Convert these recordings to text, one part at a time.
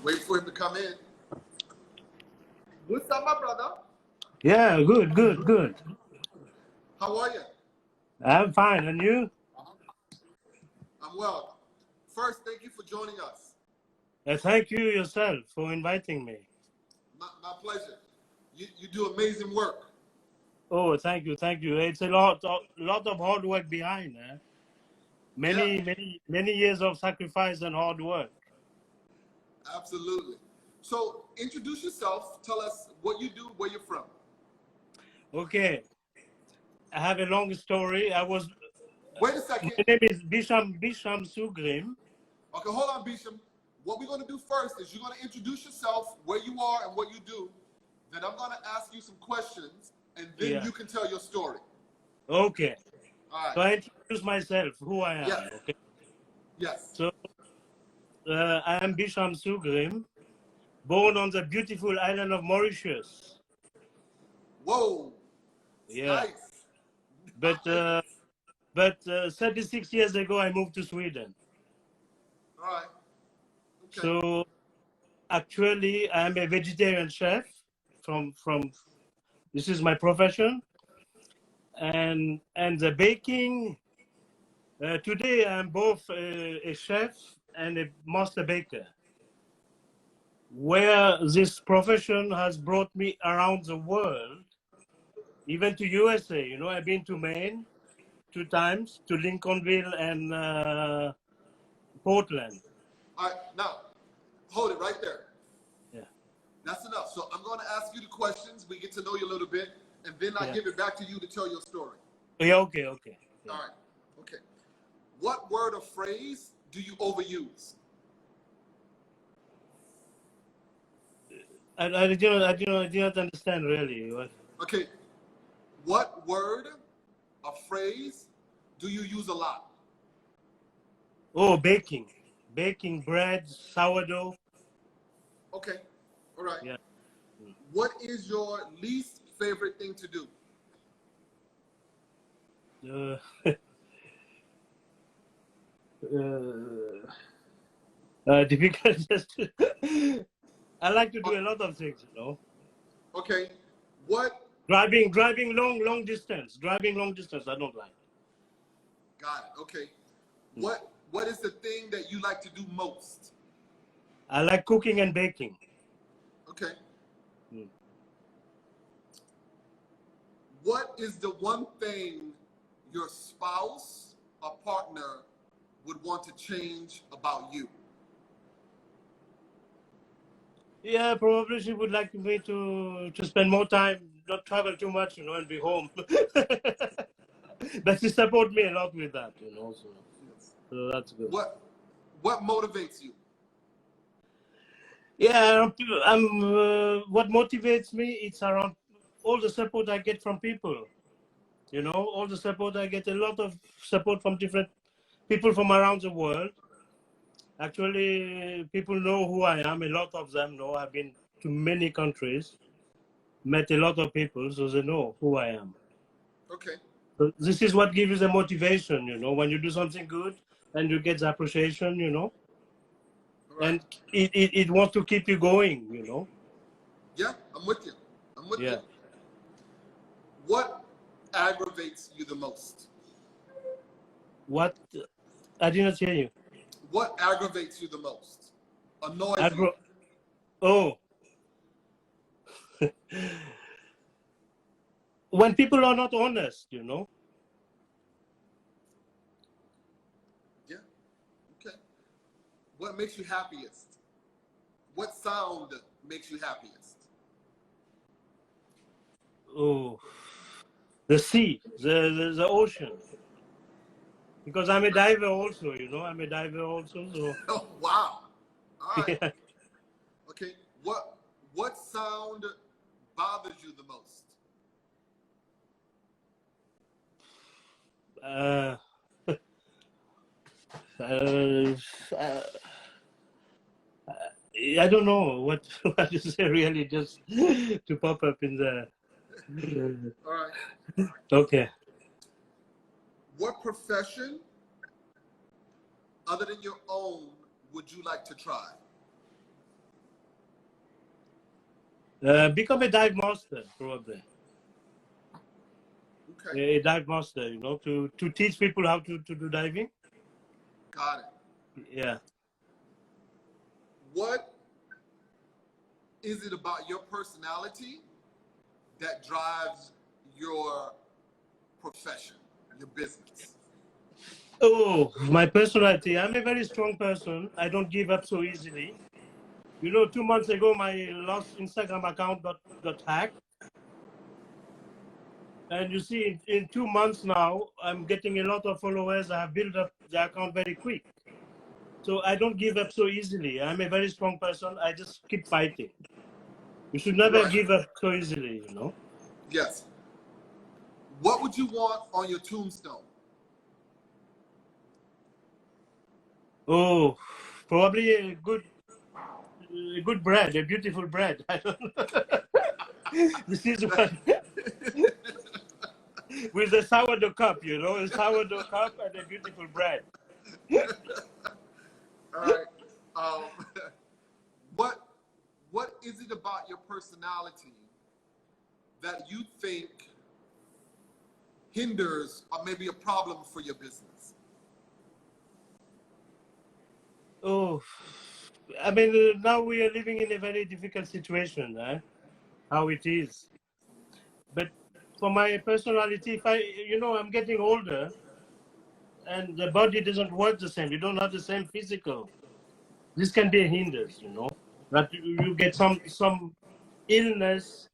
Wait for him to come in. What's up, my brother? Yeah, good. How are you? I'm fine, and you? I'm well. First, thank you for joining us. Thank you yourself for inviting me. My pleasure. You do amazing work. Oh, thank you. It's a lot of hard work behind, eh? Many years of sacrifice and hard work. Absolutely. So, introduce yourself. Tell us what you do, where you're from. Okay, I have a long story. Wait a second. My name is Beesham Soogrim. Okay, hold on, Beesham. What we're going to do first is you're going to introduce yourself, where you are, and what you do. Then I'm going to ask you some questions, and then you can tell your story. Okay. All right. So I introduce myself, who I am. Yes. Okay. Yes. So I am Beesham Soogrim, born on the beautiful island of Mauritius. Whoa. Yeah. Nice. But 36 years ago, I moved to Sweden. All right. Okay. So actually, I'm a vegetarian chef. From this is my profession, and the baking. Today, I'm both a chef and a master baker. Where this profession has brought me around the world, even to USA. You know, I've been to Maine 2 times, to Lincolnville and Portland. All right, now, hold it right there. Yeah. That's enough. So I'm going to ask you the questions. We get to know you a little bit, and then I give it back to you to tell your story. Yeah, okay. Yeah. All right, okay. What word or phrase do you overuse? I didn't understand really. What? Okay. What word or phrase do you use a lot? Oh, baking bread, sourdough. Okay. All right. Yeah. What is your least favorite thing to do? Difficult. I like to do a lot of things, you know. Okay. What? Driving long distance. Driving long distance, I don't like. Got it. Okay. What is the thing that you like to do most? I like cooking and baking. Okay. What is the one thing your spouse or partner would want to change about you? Yeah, probably she would like me to spend more time, not travel too much, you know, and be home. But she supports me a lot with that, you know. So that's good. What motivates you? Yeah, what motivates me, it's around all the support I get from people. You know, all the support I get, a lot of support from different people from around the world. Actually, people know who I am. A lot of them know. I've been to many countries, met a lot of people, so they know who I am. Okay. So this is what gives you the motivation, you know, when you do something good and you get the appreciation, you know. Right. And it wants to keep you going, you know. Yeah, I'm with you. You. What aggravates you the most? What? I did not hear you. What aggravates you the most? Annoys you? Oh. When people are not honest, you know. Yeah. Okay. What makes you happiest? What sound makes you happiest? Oh, the sea, the ocean. Because I'm a diver also, you know. I'm a diver also, so. Oh, wow. All right. Yeah. Okay. What sound bothers you the most? I don't know what to say really, just to pop up in the. All right. Okay. What profession, other than your own, would you like to try? Become a dive master, probably. Okay. A dive master, you know, to teach people how to do diving. Got it. Yeah. What is it about your personality that drives your profession, your business? Oh, my personality. I'm a very strong person. I don't give up so easily. You know, 2 months ago, my last Instagram account got hacked. And you see, in 2 months now, I'm getting a lot of followers. I have built up the account very quick. So I don't give up so easily. I'm a very strong person. I just keep fighting. You should never give up so easily, you know. Yes. What would you want on your tombstone? Oh, probably a good bread, a beautiful bread. I don't know. This is one with a sourdough cup, you know, a sourdough cup and a beautiful bread. All right. What is it about your personality that you think hinders or maybe a problem for your business? Oh, I mean, now we are living in a very difficult situation, how it is. But for my personality, I'm getting older and the body doesn't work the same. You don't have the same physical. This can be a hindrance, you know, that you get some illness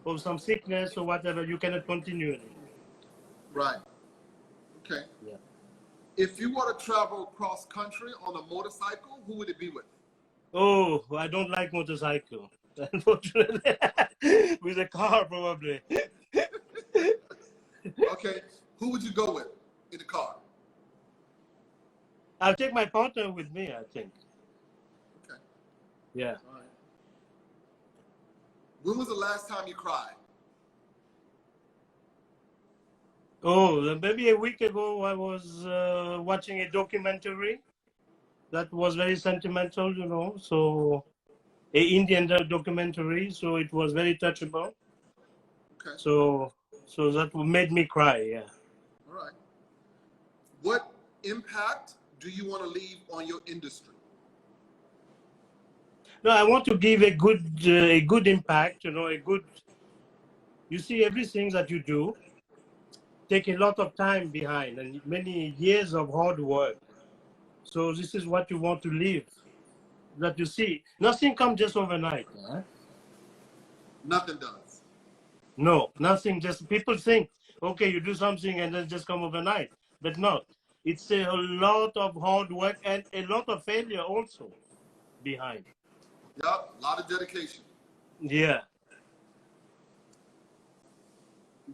or some sickness or whatever, you cannot continue anymore. Right. Okay. Yeah. If you were to travel cross country on a motorcycle, who would it be with? Oh, I don't like motorcycle, unfortunately. With a car, probably. Okay. Who would you go with in the car? I'll take my partner with me, I think. Okay. Yeah. All right. When was the last time you cried? Oh, maybe a week ago, I was watching a documentary that was very sentimental, you know, so a Indian documentary, so it was very touchable. Okay. So that made me cry, yeah. All right. What impact do you want to leave on your industry? No, I want to give a good impact, you know, you see, everything that you do take a lot of time behind and many years of hard work. So this is what you want to leave. That you see, nothing comes just overnight. Huh? Nothing does. No, nothing. Just people think, okay, you do something and then just come overnight, but not. It's a lot of hard work and a lot of failure also behind. Yep, a lot of dedication. Yeah.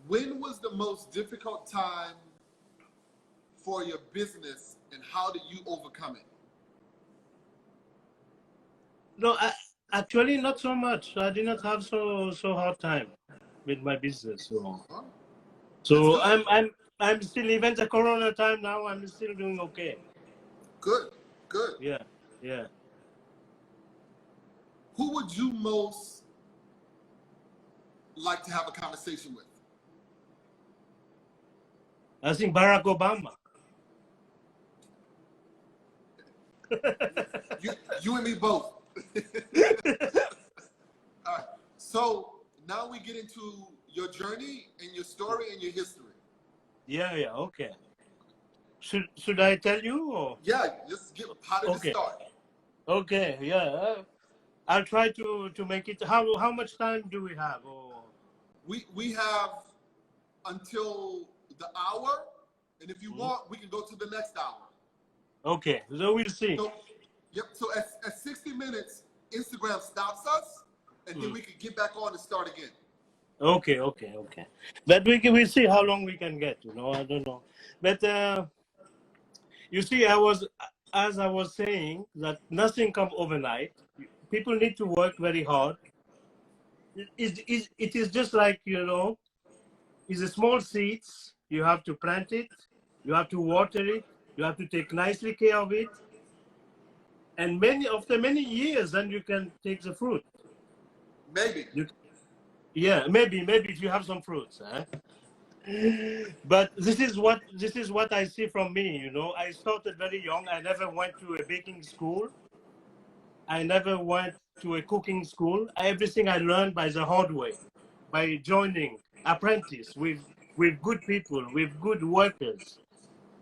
When was the most difficult time for your business and how did you overcome it? No, actually not so much. I did not have so hard time with my business. So I'm still, even the Corona time now, I'm still doing okay. Good, good. Yeah, yeah. Who would you most like to have a conversation with? I think Barack Obama. You and me both. All right. So now we get into your journey and your story and your history. Yeah, okay. Should I tell you? Or? Yeah, how did it start? Okay, yeah. I'll try to make it. How much time do we have? Or? We have until the hour, and if you want, we can go to the next hour. Okay, so we'll see. So at 60 minutes, Instagram stops us, and then we can get back on and start again. Okay. But we'll see how long we can get, you know, I don't know. But you see, as I was saying, that nothing comes overnight. People need to work very hard. It is just like, you know, it's a small seeds. You have to plant it. You have to water it. You have to take nicely care of it. And after many years, then you can take the fruit. Maybe. Yeah, maybe if you have some fruits. But this is what I see from me. You know, I started very young. I never went to a baking school. I never went to a cooking school. Everything I learned by the hard way, by joining apprentice with good people, with good workers.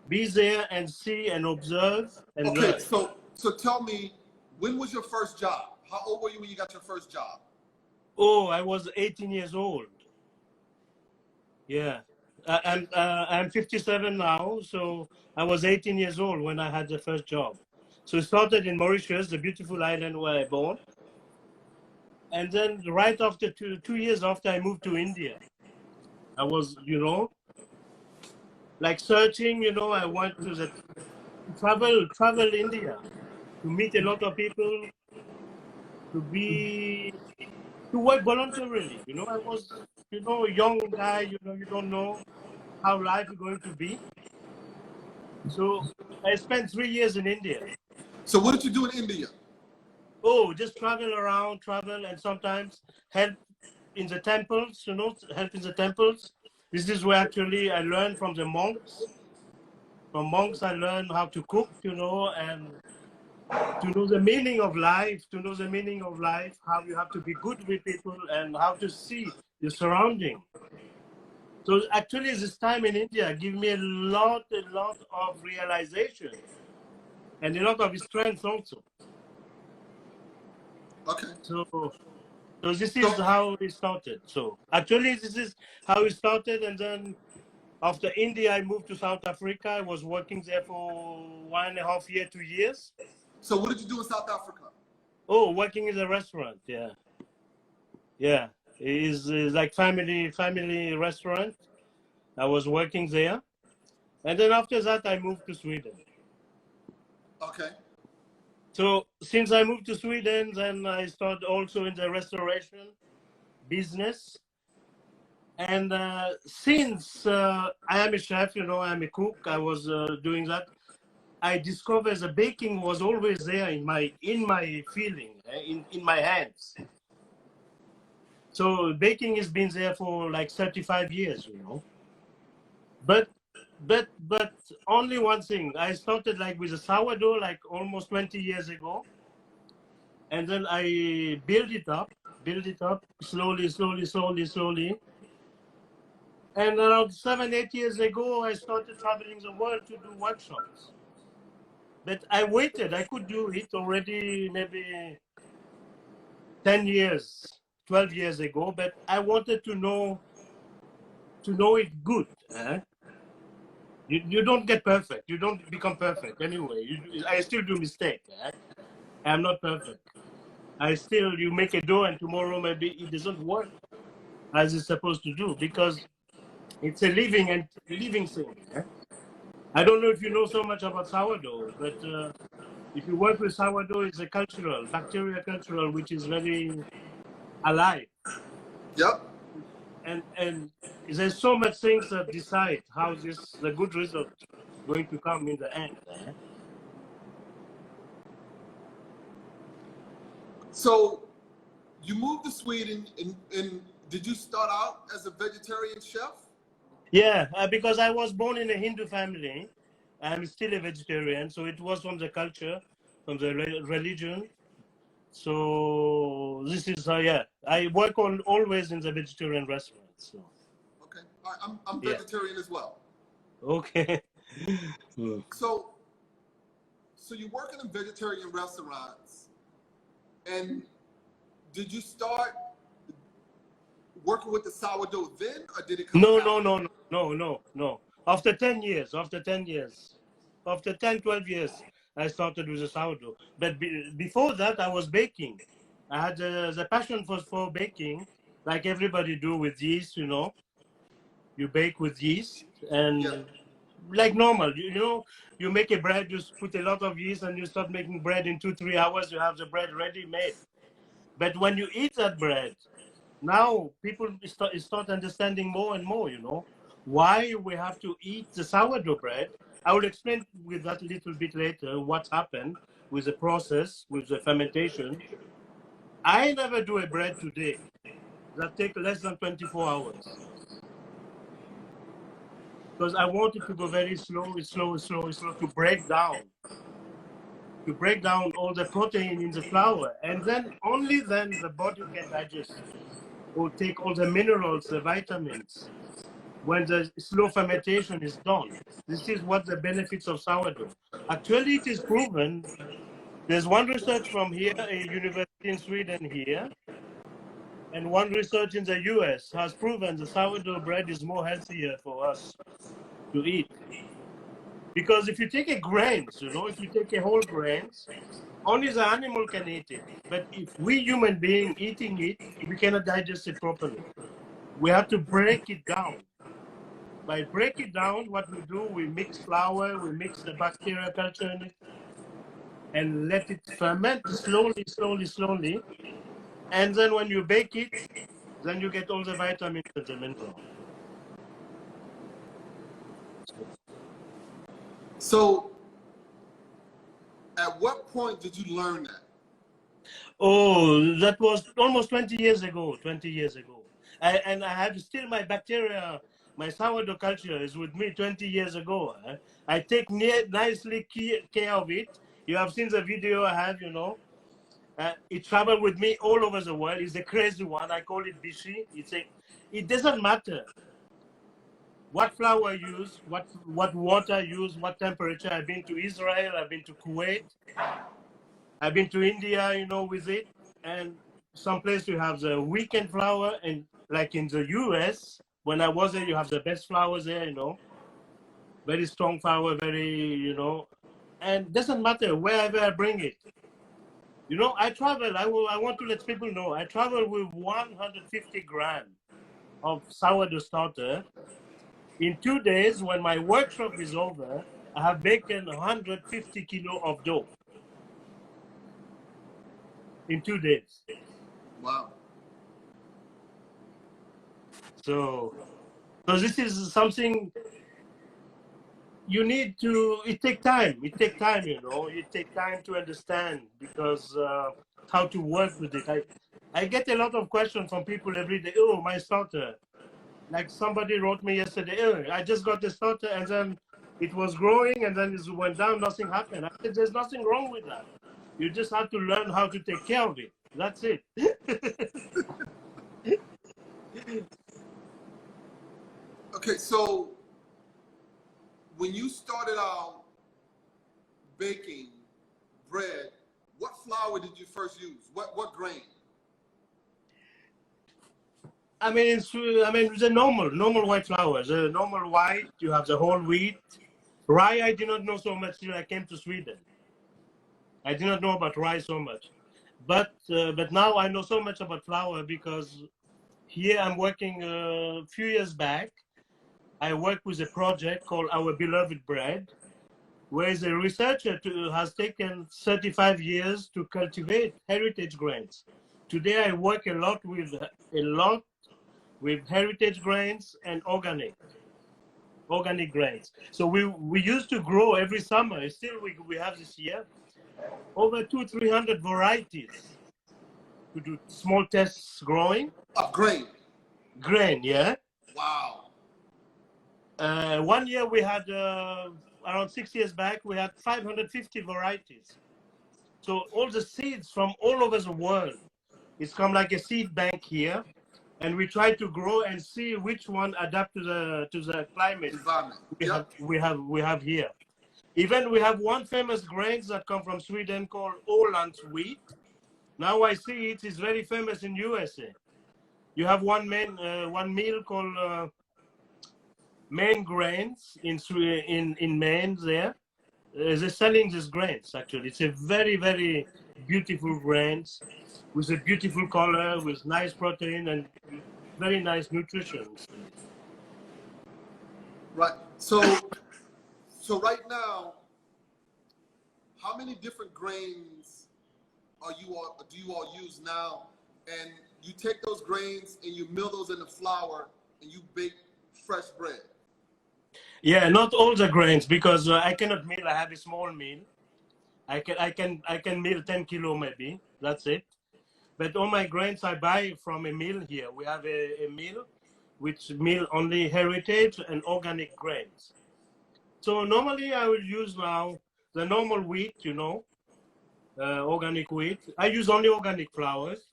Be there and see and observe and Okay, learn. so tell me, when was your first job? How old were you when you got your first job? Oh, I was 18 years old. Yeah. I'm 57 now, so I was 18 years old when I had the first job. So it started in Mauritius, the beautiful island where I born. And then right after 2 years after I moved to India, I was, like searching, I went to the travel India to meet a lot of people, to work voluntarily. I was, a young guy, you don't know how life is going to be. So I spent 3 years in India. So what did you do in India? Oh, just travel around, and sometimes help in the temples, help in the temples. This is where actually I learned from the monks. From monks, I learned how to cook, and to know the meaning of life, how you have to be good with people and how to see your surrounding. So actually this time in India gave me a lot of realization and a lot of strength also. Okay. So this is how it started. So actually this is how it started, and then after India, I moved to South Africa. I was working there for 1.5 years, 2 years. So what did you do in South Africa? Oh, working in a restaurant. Yeah. Yeah. It's like family restaurant. I was working there. And then after that, I moved to Sweden. Okay. So since I moved to Sweden, then I started also in the restoration business. And since I am a chef, I'm a cook, I was doing that. I discovered the baking was always there in my feeling, in my hands. So baking has been there for like 35 years, But only one thing. I started like with a sourdough like almost 20 years ago. And then I built it up slowly. And around 7-8 years ago, I started traveling the world to do workshops. But I waited. I could do it already maybe 10 years, 12 years ago, but I wanted to know it good. You don't get perfect. You don't become perfect anyway. I still do mistakes. I'm not perfect. You make a dough and tomorrow maybe it doesn't work as it's supposed to do, because it's a living thing. I don't know if you know so much about sourdough, but if you work with sourdough, it's a bacterial cultural, which is very alive. Yep. And there's so much things that decide how the good result going to come in the end. So you moved to Sweden, and did you start out as a vegetarian chef? Yeah, because I was born in a Hindu family. I'm still a vegetarian, so it was from the culture, from the religion. So this is I work on always in the vegetarian restaurants. So. Okay, all right, I'm vegetarian as well. Okay. So you work in vegetarian restaurants, and did you start working with the sourdough then, or did it come? No. After 10 years, after 10, 12 years, I started with the sourdough. But before that, I was baking. I had the passion for baking, like everybody do with yeast, You bake with yeast, and like normal, you make a bread, you put a lot of yeast, and you start making bread in 2-3 hours, you have the bread ready made. But when you eat that bread, now people start understanding more and more, why we have to eat the sourdough bread. I will explain with that a little bit later what happened with the process, with the fermentation. I never do a bread today that take less than 24 hours because I want it to go very slow to break down all the protein in the flour, and then only then the body can digest or take all the minerals, the vitamins. When the slow fermentation is done, this is what the benefits of sourdough. Actually, it is proven. There's one research from here, a university in Sweden here, and one research in the US has proven the sourdough bread is more healthier for us to eat. Because if you take a grains, if you take a whole grains, only the animal can eat it. But if we human being eating it, we cannot digest it properly. We have to break it down. By break it down, what we do, we mix flour, we mix the bacteria culture in it, and let it ferment slowly. And then when you bake it, then you get all the vitamins and the minerals. So, at what point did you learn that? Oh, that was almost 20 years ago. And I have still my bacteria, my sourdough culture is with me 20 years ago. I take nicely care of it. You have seen the video I have, it traveled with me all over the world. It's a crazy one. I call it Beesham. It doesn't matter what flour I use, what water I use, what temperature. I've been to Israel, I've been to Kuwait, I've been to India, with it. And some place you have the weekend flour, and like in the US, when I was there, you have the best flours there, very strong flour, very, and doesn't matter wherever I bring it. I travel, I want to let people know, I travel with 150 grams of sourdough starter. In 2 days, when my workshop is over, I have baked 150 kilo of dough. In 2 days. Wow. So this is something you need to, it takes time. It takes time to understand, because how to work with it. I get a lot of questions from people every day. Oh, my starter. Like somebody wrote me yesterday, oh, I just got the starter and then it was growing and then it went down, nothing happened. I said, there's nothing wrong with that. You just have to learn how to take care of it. That's it. Okay, so when you started out baking bread, what flour did you first use? What grain? I mean, the normal white flour. The normal white, you have the whole wheat. Rye, I did not know so much till I came to Sweden. I did not know about rye so much. But now I know so much about flour, because here I'm working a few years back. I work with a project called Our Beloved Bread, where the researcher has taken 35 years to cultivate heritage grains. Today I work a lot with heritage grains and organic grains. So we used to grow every summer. Still we have this year over 200-300 varieties to do small tests growing. Of grain? Grain, yeah. Wow. 1 year we had, around 6 years back, we had 550 varieties. So all the seeds from all over the world, it's come like a seed bank here. And we try to grow and see which one adapt to the climate we have here. Even we have one famous grains that come from Sweden called Ålands wheat. Now I see it is very famous in USA. You have one mill called Maine Grains in Maine there. They're selling these grains actually. It's a very, very beautiful grains with a beautiful color, with nice protein and very nice nutrition. Right. So right now, how many different grains do you all use now? And you take those grains and you mill those in the flour and you bake fresh bread. Yeah, not all the grains, because I cannot mill. I have a small mill. I can mill 10 kilo maybe. That's it. But all my grains I buy from a mill here. We have a mill which mill only heritage and organic grains. So normally I will use now the normal wheat, you know, organic wheat. I use only organic flours.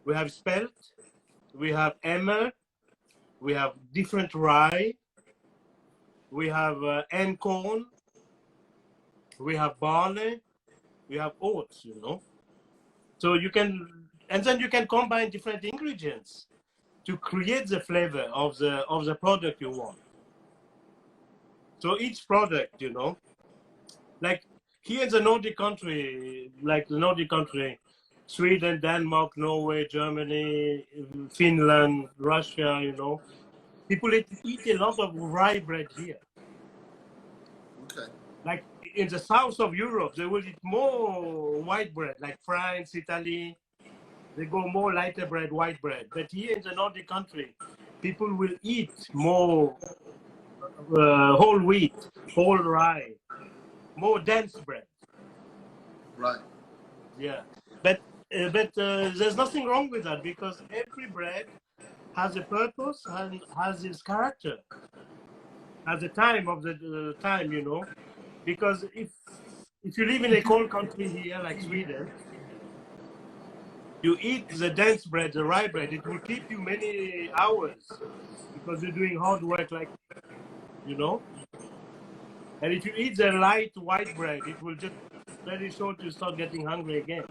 We have spelt, we have emmer, we have different rye, we have end corn, we have barley, we have oats, you know. So you can, and then you can combine different ingredients to create the flavor of the product you want. So each product, you know, like here in the Nordic country, Sweden, Denmark, Norway, Germany, Finland, Russia, you know, people eat a lot of rye bread here. Okay. Like in the south of Europe, they will eat more white bread, like France, Italy. They go more lighter bread, white bread. But here in the Nordic country, people will eat more whole wheat, whole rye, more dense bread. Right. Yeah, but there's nothing wrong with that because every bread has a purpose and has its character at the time of the time, you know. Because if you live in a cold country here like Sweden, you eat the dense bread, the rye bread, it will keep you many hours because you're doing hard work, like, you know. And if you eat the light white bread, it will just very short you start getting hungry again.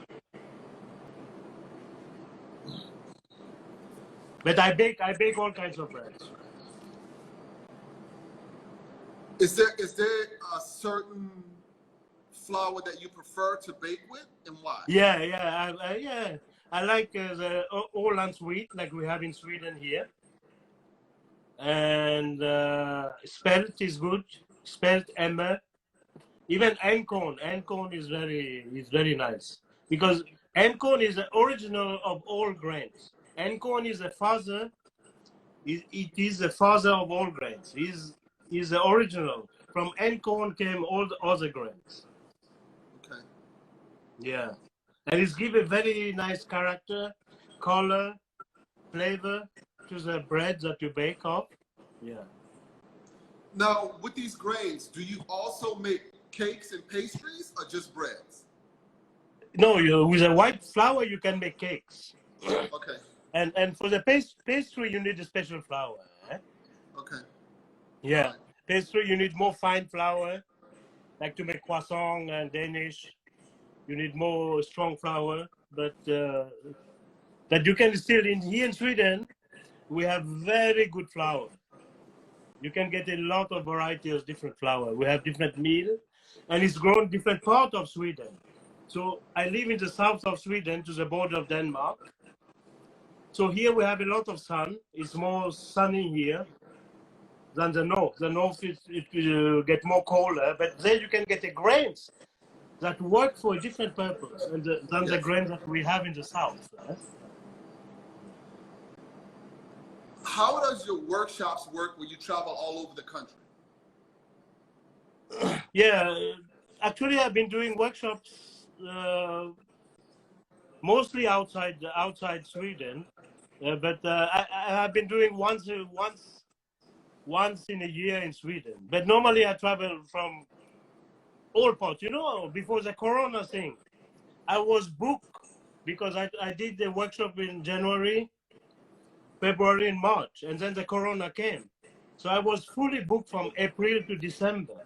But I bake all kinds of breads. Is there a certain flour that you prefer to bake with, and why? Yeah. I like the Ålands wheat, like we have in Sweden here, and spelt is good. Spelt emmer, even encorn. Encorn is very nice because encorn is the original of all grains. Encorn is the father. It is the father of all grains. He's the original. From encorn came all the other grains. Okay. Yeah. And it's give a very nice character, color, flavor to the bread that you bake off. Yeah. Now, with these grains, do you also make cakes and pastries or just breads? No, with a white flour, you can make cakes. Okay. And for the pastry, you need a special flour. Eh? Okay. Yeah. Right. Pastry, you need more fine flour, like to make croissant and Danish. You need more strong flour, but that you can still, here in Sweden, we have very good flour. You can get a lot of variety of different flour. We have different meal, and it's grown different part of Sweden. So I live in the south of Sweden to the border of Denmark. So here we have a lot of sun. It's more sunny here than the north. The north it get more colder, but there you can get the grains that work for a different purpose than the grains that we have in the south. How does your workshops work when you travel all over the country? Yeah, actually, I've been doing workshops mostly outside Sweden, but I've been doing once in a year in Sweden. But normally I travel from all parts. You know, before the Corona thing, I was booked because I did the workshop in January, February, and March, and then the Corona came. So I was fully booked from April to December.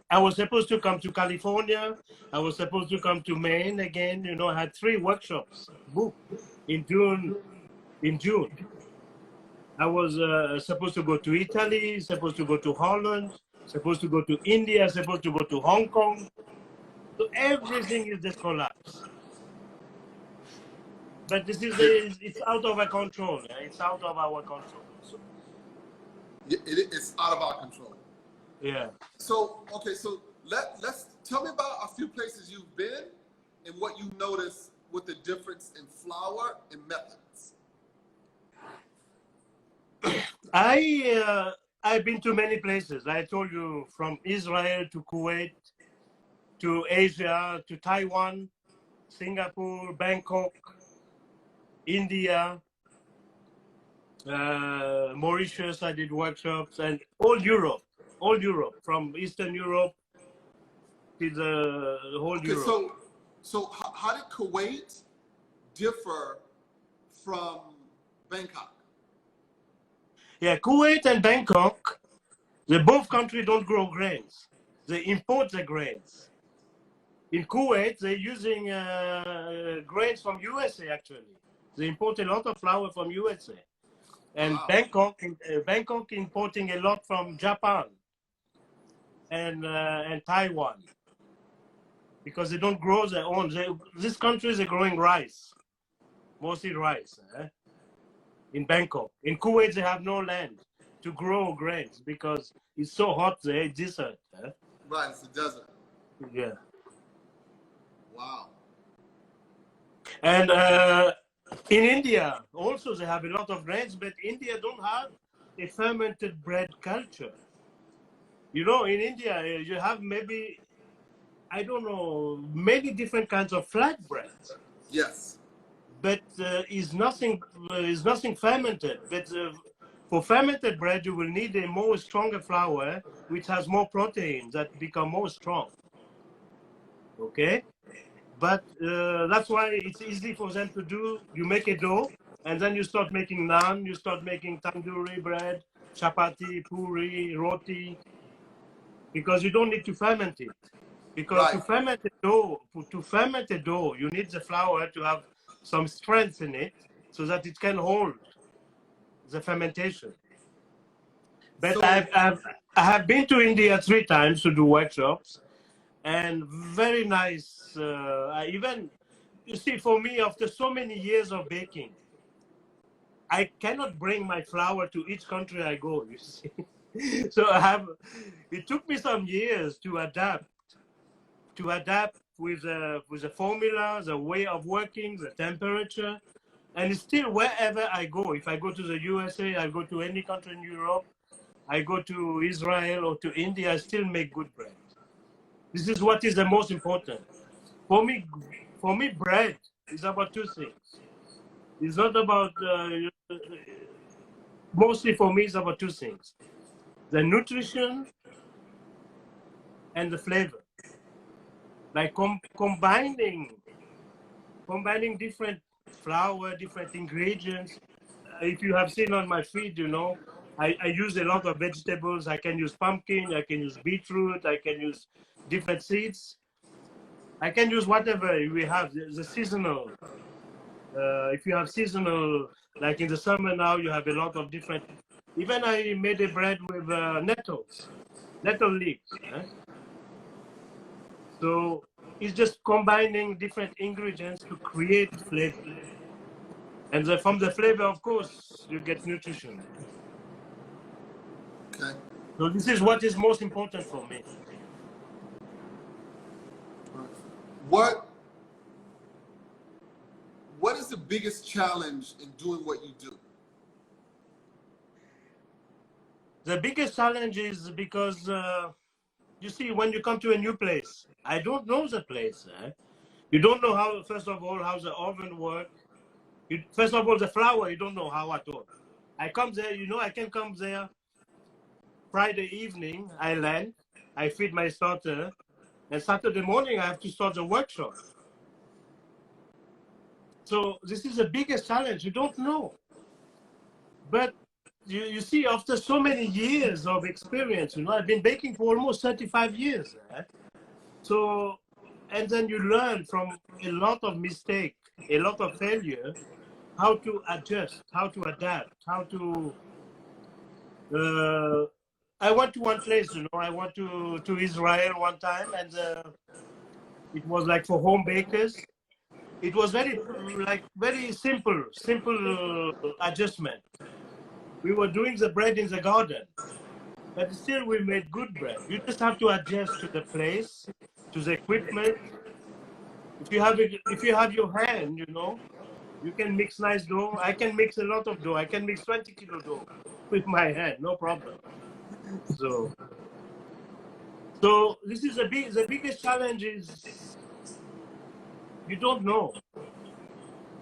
I was supposed to come to California. I was supposed to come to Maine again. You know, I had 3 workshops booked in June. I was supposed to go to Italy, supposed to go to Holland, supposed to go to India, supposed to go to Hong Kong. So everything is just collapsed. But this is it's out of our control. It's out of our control. So. It's out of our control. Yeah. So okay, so let's tell me about a few places you've been and what you noticed with the difference in flour and methods. I've been to many places. I told you, from Israel to Kuwait to Asia to Taiwan, Singapore, Bangkok, India, Mauritius. I did workshops, and all Europe, from Eastern Europe to the whole Okay, Europe. so how did Kuwait differ from Bangkok? Yeah, Kuwait and Bangkok, they both countries don't grow grains. They import the grains. In Kuwait, they're using grains from USA, actually. They import a lot of flour from USA. And Wow. Bangkok importing a lot from Japan and Taiwan, because they don't grow their own. These countries are growing rice, mostly rice, in Bangkok. In Kuwait, they have no land to grow grains because it's so hot there, it's desert. Right, it's a desert. Yeah. Wow. And in India, also they have a lot of grains, but India don't have a fermented bread culture. You know, in India, you have maybe, I don't know, many different kinds of flatbreads. Yes. But is nothing fermented. But for fermented bread, you will need a more stronger flour, which has more protein that become more strong. Okay, but that's why it's easy for them to do. You make a dough, and then you start making naan. You start making tandoori bread, chapati, puri, roti, because you don't need to ferment it. Because Right. to ferment a dough, you need the flour to have some strength in it so that it can hold the fermentation. But So I have been to India 3 times to do workshops, and very nice. Even, you see, for me, after so many years of baking, I cannot bring my flour to each country I go, you see. So it took me some years to adapt with the formula, the way of working, the temperature. And still, wherever I go, if I go to the USA, I go to any country in Europe, I go to Israel or to India, I still make good bread. This is what is the most important. For me, bread is about 2 things. It's not about, mostly for me, it's about 2 things. The nutrition and the flavor. Like combining different flour, different ingredients. If you have seen on my feed, you know, I use a lot of vegetables. I can use pumpkin, I can use beetroot, I can use different seeds. I can use whatever we have, the seasonal. If you have seasonal, like in the summer now, you have a lot of different. Even I made a bread with nettle leaves. So it's just combining different ingredients to create flavor. And from the flavor, of course, you get nutrition. okay. So this is what is most important for me. What is the biggest challenge in doing what you do? The biggest challenge is because, you see, when you come to a new place, I don't know the place. You don't know how, first of all, how the oven works. First of all, the flour, you don't know how at all. I come there, you know, I can come there Friday evening, I land, I feed my starter, and Saturday morning, I have to start the workshop. So this is the biggest challenge. You don't know. But you see, after so many years of experience, you know, I've been baking for almost 35 years. So, and then you learn from a lot of mistake, a lot of failure, how to adjust, how to adapt, how to. I went to one place, you know, I went to Israel one time, and it was like for home bakers. It was very simple adjustment. We were doing the bread in the garden, but still we made good bread. You just have to adjust to the place, to the equipment. If you have your hand, you know, you can mix nice dough. I can mix a lot of dough. I can mix 20-kilo dough with my hand, no problem. So this is the biggest challenge is you don't know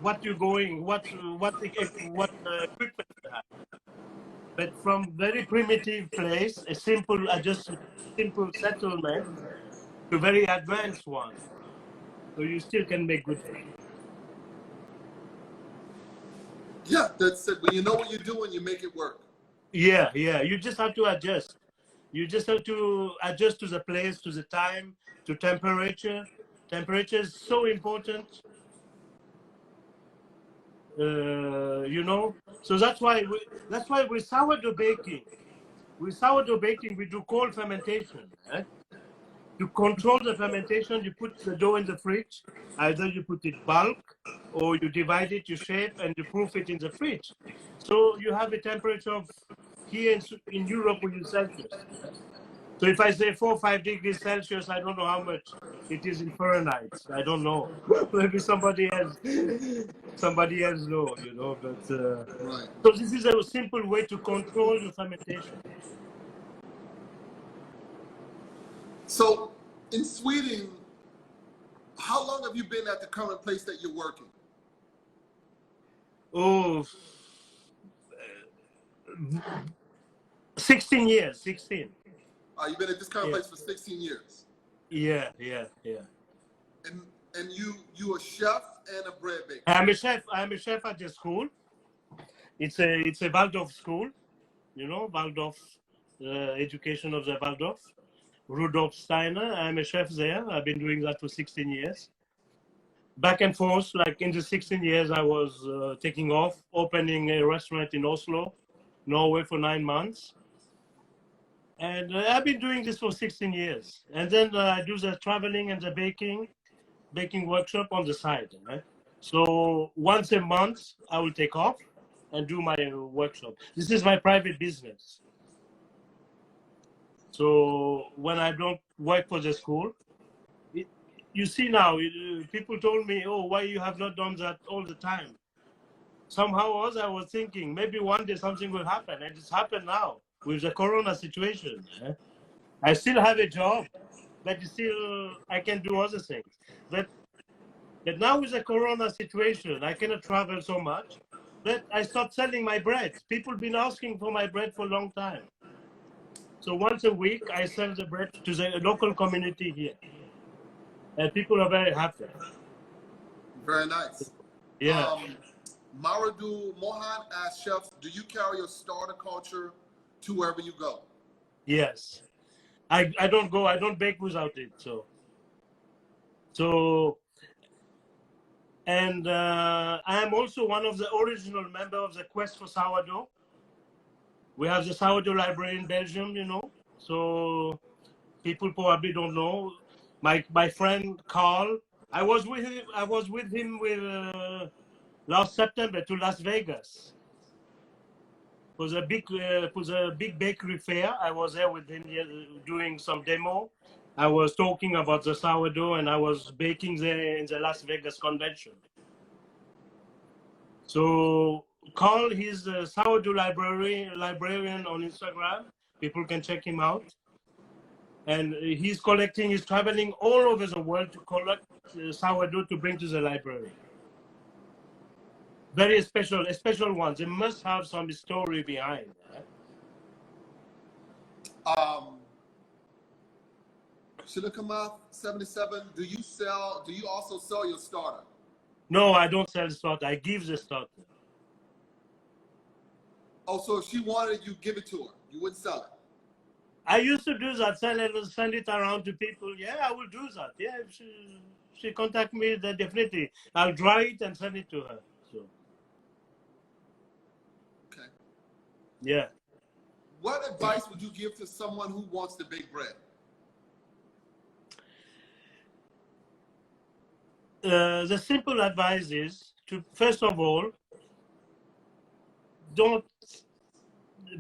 what you're going, what equipment you have. But from very primitive place, a simple simple settlement to very advanced one. So you still can make good food. Yeah, that's it. When you know what you're doing, you make it work. Yeah, yeah. You just have to adjust. You just have to adjust to the place, to the time, to temperature. Temperature is so important. You know, so that's why with sourdough baking, we do cold fermentation. Eh? To control the fermentation, you put the dough in the fridge. Either you put it bulk, or you divide it, you shape, and you proof it in the fridge. So you have a temperature of here in Europe we use Celsius. Eh? So if I say 4 or 5 degrees Celsius, I don't know how much it is in Fahrenheit. I don't know. Maybe somebody else know, you know. But Right. so this is a simple way to control the fermentation. So in Sweden, how long have you been at the current place that you're working? Oh, 16 years, 16. You've been at this current Yeah. place for 16 years. Yeah, yeah, yeah. And you a chef and a bread baker. I'm a chef at the school. It's a Waldorf school, you know, Waldorf, education of the Waldorf. Rudolf Steiner. I'm a chef there. I've been doing that for 16 years. Back and forth, like in the 16 years, I was taking off, opening a restaurant in Oslo, Norway for 9 months. And I've been doing this for 16 years. And then I do the traveling and the baking workshop on the side. Right? So once a month, I will take off and do my workshop. This is my private business. So when I don't work for the school, you see now, people told me, oh, why you have not done that all the time? Somehow else I was thinking, maybe one day something will happen. And it's happened now with the corona situation. I still have a job, but still I can do other things. But now with the corona situation, I cannot travel so much. But I stopped selling my bread. People been asking for my bread for a long time. So once a week, I sell the bread to the local community here. And people are very happy. Very nice. Yeah. Maradu Mohan asks chefs, do you carry your starter culture to wherever you go? Yes. I don't bake without it. So and I am also one of the original members of the Quest for Sourdough. We have the sourdough library in Belgium, you know. So people probably don't know. My friend Carl, I was with him last September to Las Vegas. For the big bakery fair. I was there with him doing some demo. I was talking about the sourdough and I was baking there in the Las Vegas convention. So Carl, he's the sourdough librarian on Instagram. People can check him out. And he's traveling all over the world to collect sourdough to bring to the library. Very special ones. They must have some story behind that. Shilakamath 77, do you also sell your starter? No, I don't sell starter. I give the starter. Oh, so if she wanted it, you give it to her. You wouldn't sell it. I used to do that, send it around to people. Yeah, I will do that. Yeah, if she contact me, then definitely. I'll dry it and send it to her. So. Okay. Yeah. What advice would you give to someone who wants to bake bread? The simple advice is to, first of all, don't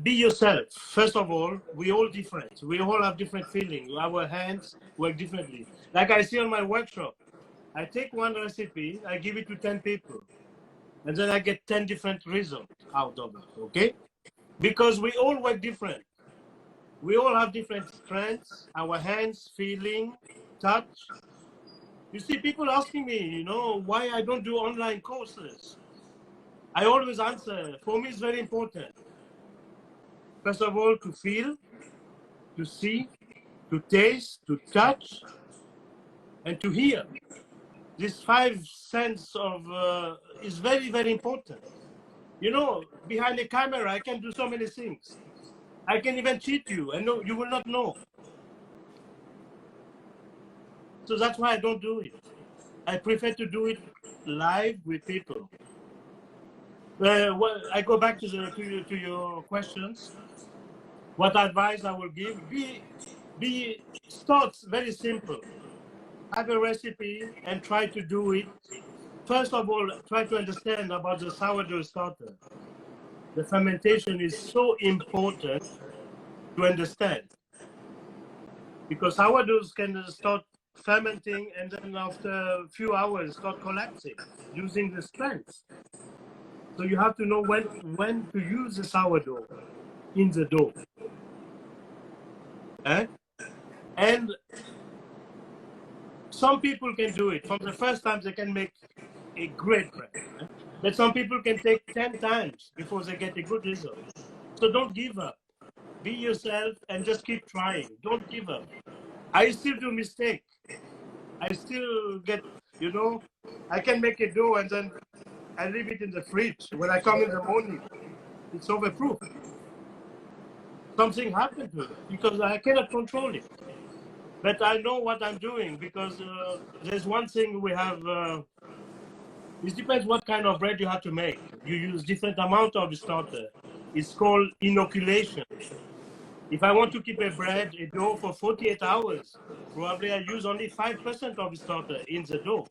be yourself. First of all, we all different. We all have different feelings. Our hands work differently. Like I see on my workshop, I take one recipe, I give it to 10 people, and then I get 10 different results out of it, okay? Because we all work different. We all have different strengths, our hands, feeling, touch. You see, people asking me, you know, why I don't do online courses. I always answer, for me it's very important. First of all, to feel, to see, to taste, to touch, and to hear. This 5 sense of is very, very important. You know, behind the camera, I can do so many things. I can even cheat you, and no, you will not know. So that's why I don't do it. I prefer to do it live with people. Well, I go back to your questions. What advice I will give? Start very simple. Have a recipe and try to do it. First of all, try to understand about the sourdough starter. The fermentation is so important to understand, because sourdoughs can start fermenting and then after a few hours start collapsing, losing the strength. So you have to know when to use the sourdough in the dough. And some people can do it. From the first time they can make a great bread. But some people can take 10 times before they get a good result. So don't give up. Be yourself and just keep trying. Don't give up. I still do mistake. I still get, you know, I can make a dough and then I leave it in the fridge. When I come in the morning, it's overproof. Something happened to it because I cannot control it. But I know what I'm doing, because there's one thing we have. It depends what kind of bread you have to make. You use different amount of the starter. It's called inoculation. If I want to keep a dough for 48 hours, probably I use only 5% of the starter in the dough.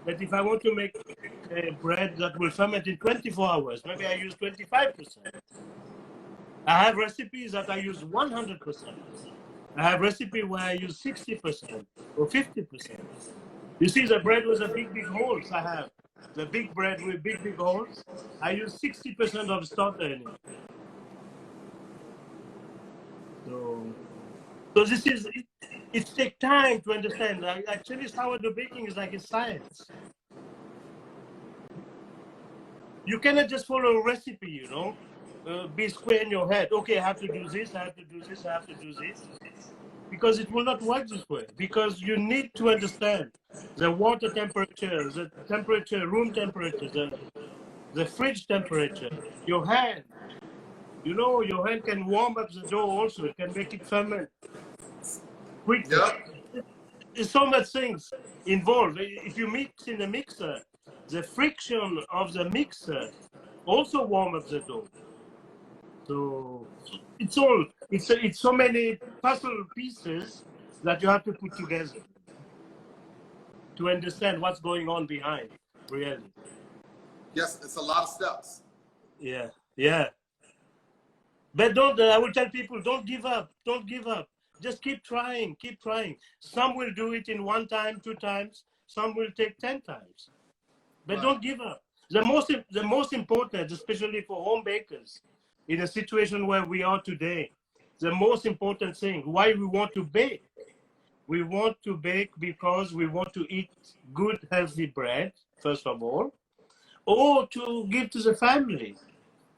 But if I want to make a bread that will ferment in 24 hours, maybe I use 25%. I have recipes that I use 100%. I have recipe where I use 60% or 50%. You see the bread with the big holes I have. The big bread with big holes, I use 60% of starter in it. So this is, it takes time to understand. Actually, sourdough baking is like a science. You cannot just follow a recipe, you know, be square in your head. Okay, I have to do this, I have to do this, I have to do this. Because it will not work this way. Because you need to understand the water temperature, the temperature, room temperature, the fridge temperature, your hand. You know, your hand can warm up the dough also. It can make it ferment quickly. Yep. There's so much things involved. If you mix in a mixer, the friction of the mixer also warm up the dough. So it's so many puzzle pieces that you have to put together to understand what's going on behind, really. Yes, it's a lot of steps. Yeah, yeah. But don't, I will tell people, don't give up, don't give up. Just keep trying, keep trying. Some will do it in 1 time, 2 times. Some will take 10 times. But don't give up. The most important, especially for home bakers, in a situation where we are today, the most important thing, why we want to bake. We want to bake because we want to eat good, healthy bread, first of all, or to give to the family.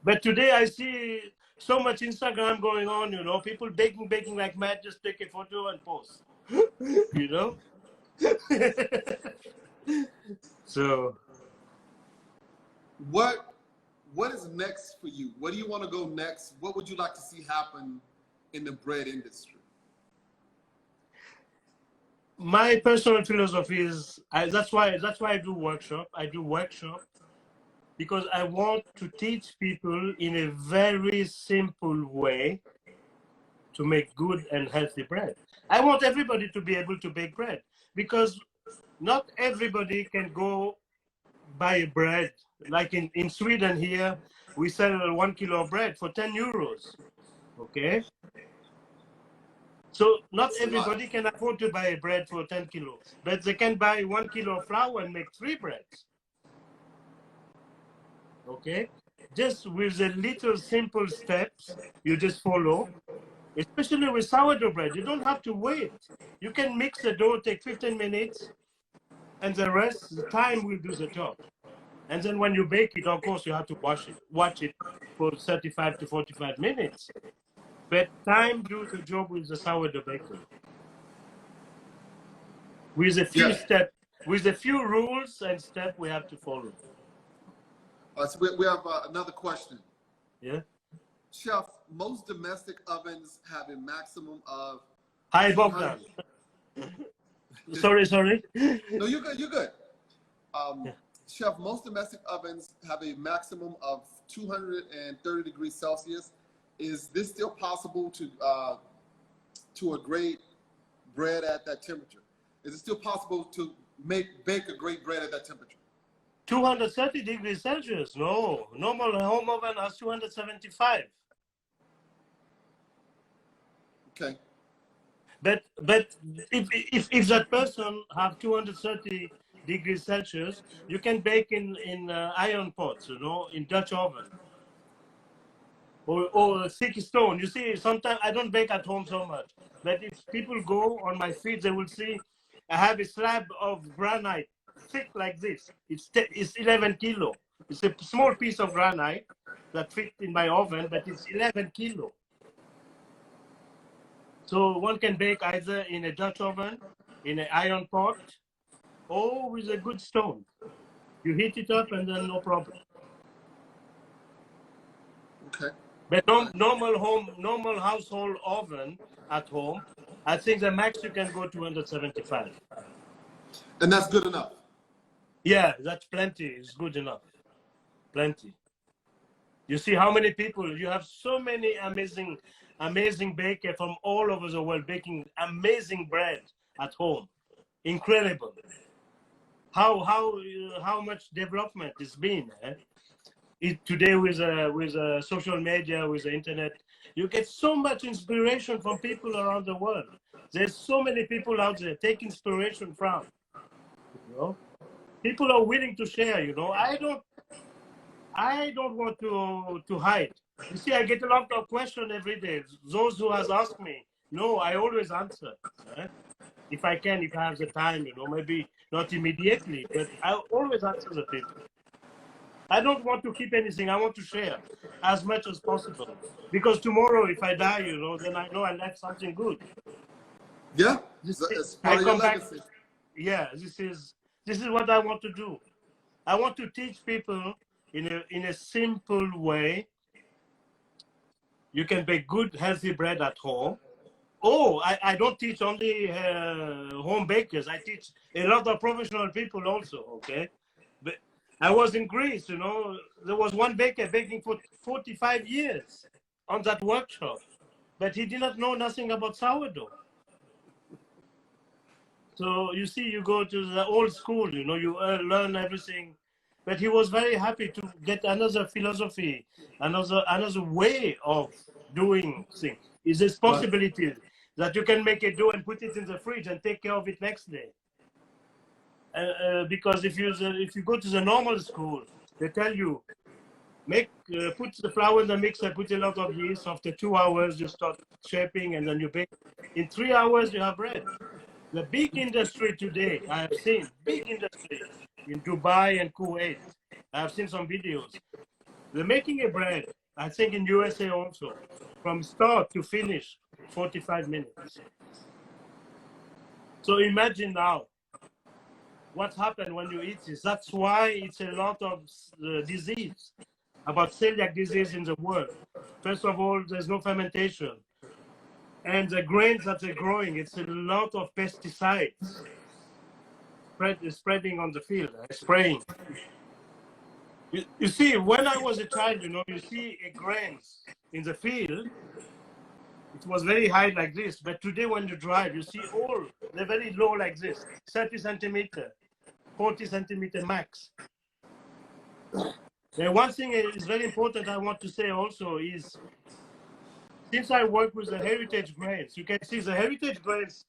But today I see so much Instagram going on, you know, people baking like mad, just take a photo and post, you know? So. What is next for you? Where do you want to go next? What would you like to see happen in the bread industry? My personal philosophy is that's why I do workshop. I do workshop because I want to teach people in a very simple way to make good and healthy bread. I want everybody to be able to bake bread, because not everybody can go buy a bread. Like in Sweden here, we sell 1 kilo of bread for 10 euros. Okay? So not everybody can afford to buy a bread for 10 kilos, but they can buy 1 kilo of flour and make 3 breads. Okay? Just with the little simple steps you just follow, especially with sourdough bread, you don't have to wait. You can mix the dough, take 15 minutes, and the rest, the time will do the job. And then when you bake it, of course, you have to watch it for 35 to 45 minutes. But time do the job with the sourdough baking. With a few steps, with a few rules and steps we have to follow. So we have another question. Yeah. Chef, most domestic ovens have a maximum of. Hi, Bogdan. Sorry. No, you're good. You're good. Chef, most domestic ovens have a maximum of 230 degrees Celsius. Is this still possible to a great bread at that temperature? Is it still possible to bake a great bread at that temperature? 230 degrees Celsius? No. Normal home oven has 275. Okay. But if that person have 230 degrees Celsius, you can bake in iron pots, in Dutch oven. Or thick stone. You see, sometimes I don't bake at home so much. But if people go on my feed, they will see I have a slab of granite, thick like this. It's 11 kilo. It's a small piece of granite that fits in my oven, but it's 11 kilo. So one can bake either in a Dutch oven, in an iron pot, or with a good stone. You heat it up and then no problem. Okay. But normal household oven at home, I think the max you can go 275. And that's good enough? Yeah, that's plenty. It's good enough. Plenty. You see how many people, you have so many amazing bakers from all over the world baking amazing bread at home. Incredible. How much development it's been. Today with social media, with the internet, you get so much inspiration from people around the world. There's so many people out there take inspiration from. People are willing to share. I don't want to hide. You see, I get a lot of questions every day. Those who has asked me, I always answer. If I can, if I have the time, maybe not immediately, but I always answer the people. I don't want to keep anything. I want to share as much as possible. Because tomorrow, if I die, then I know I left something good. Yeah, it's part of your legacy. Yeah, this is what I want to do. I want to teach people in a simple way. You can bake good, healthy bread at home. Oh, I don't teach only home bakers. I teach a lot of professional people also, okay? But I was in Greece, there was one baker baking for 45 years on that workshop, but he did not know nothing about sourdough. So you see, you go to the old school, you learn everything. But he was very happy to get another philosophy, another way of doing things. Is this possibility that you can make a dough and put it in the fridge and take care of it next day? Because if you go to the normal school, they tell you, put the flour in the mixer, put a lot of yeast. After 2 hours, you start shaping, and then you bake. In 3 hours, you have bread. The big industry today, I have seen big industry in Dubai and Kuwait. I have seen some videos. They're making a bread, I think in USA also, from start to finish, 45 minutes. So imagine now what happened when you eat this. That's why it's a lot of disease, about celiac disease in the world. First of all, there's no fermentation. And the grains that they're growing, it's a lot of pesticides spreading on the field, spraying. You see, when I was a child, you see grains in the field, it was very high like this. But today when you drive, you see they're very low like this, 30 centimeter, 40 centimeter max. And one thing is very important I want to say also is, since I work with the heritage grains, you can see the heritage grains,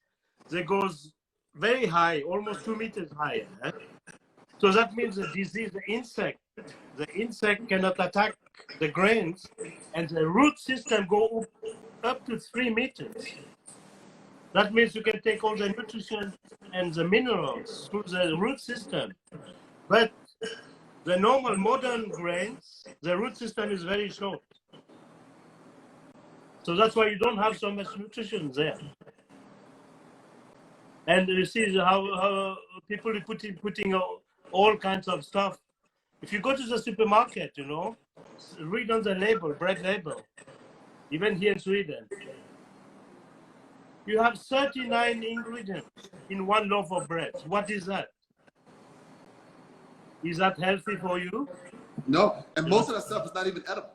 they goes very high, almost 2 meters high. So that means the disease, the insect cannot attack the grains, and the root system go up to 3 meters. That means you can take all the nutrition and the minerals through the root system. But the normal modern grains, the root system is very short. So that's why you don't have so much nutrition there. And you see how people are putting all kinds of stuff. If you go to the supermarket, you know, read on the label, bread label, even here in Sweden, you have 39 ingredients in one loaf of bread. What is that? Is that healthy for you? No, and most of that stuff is not even edible.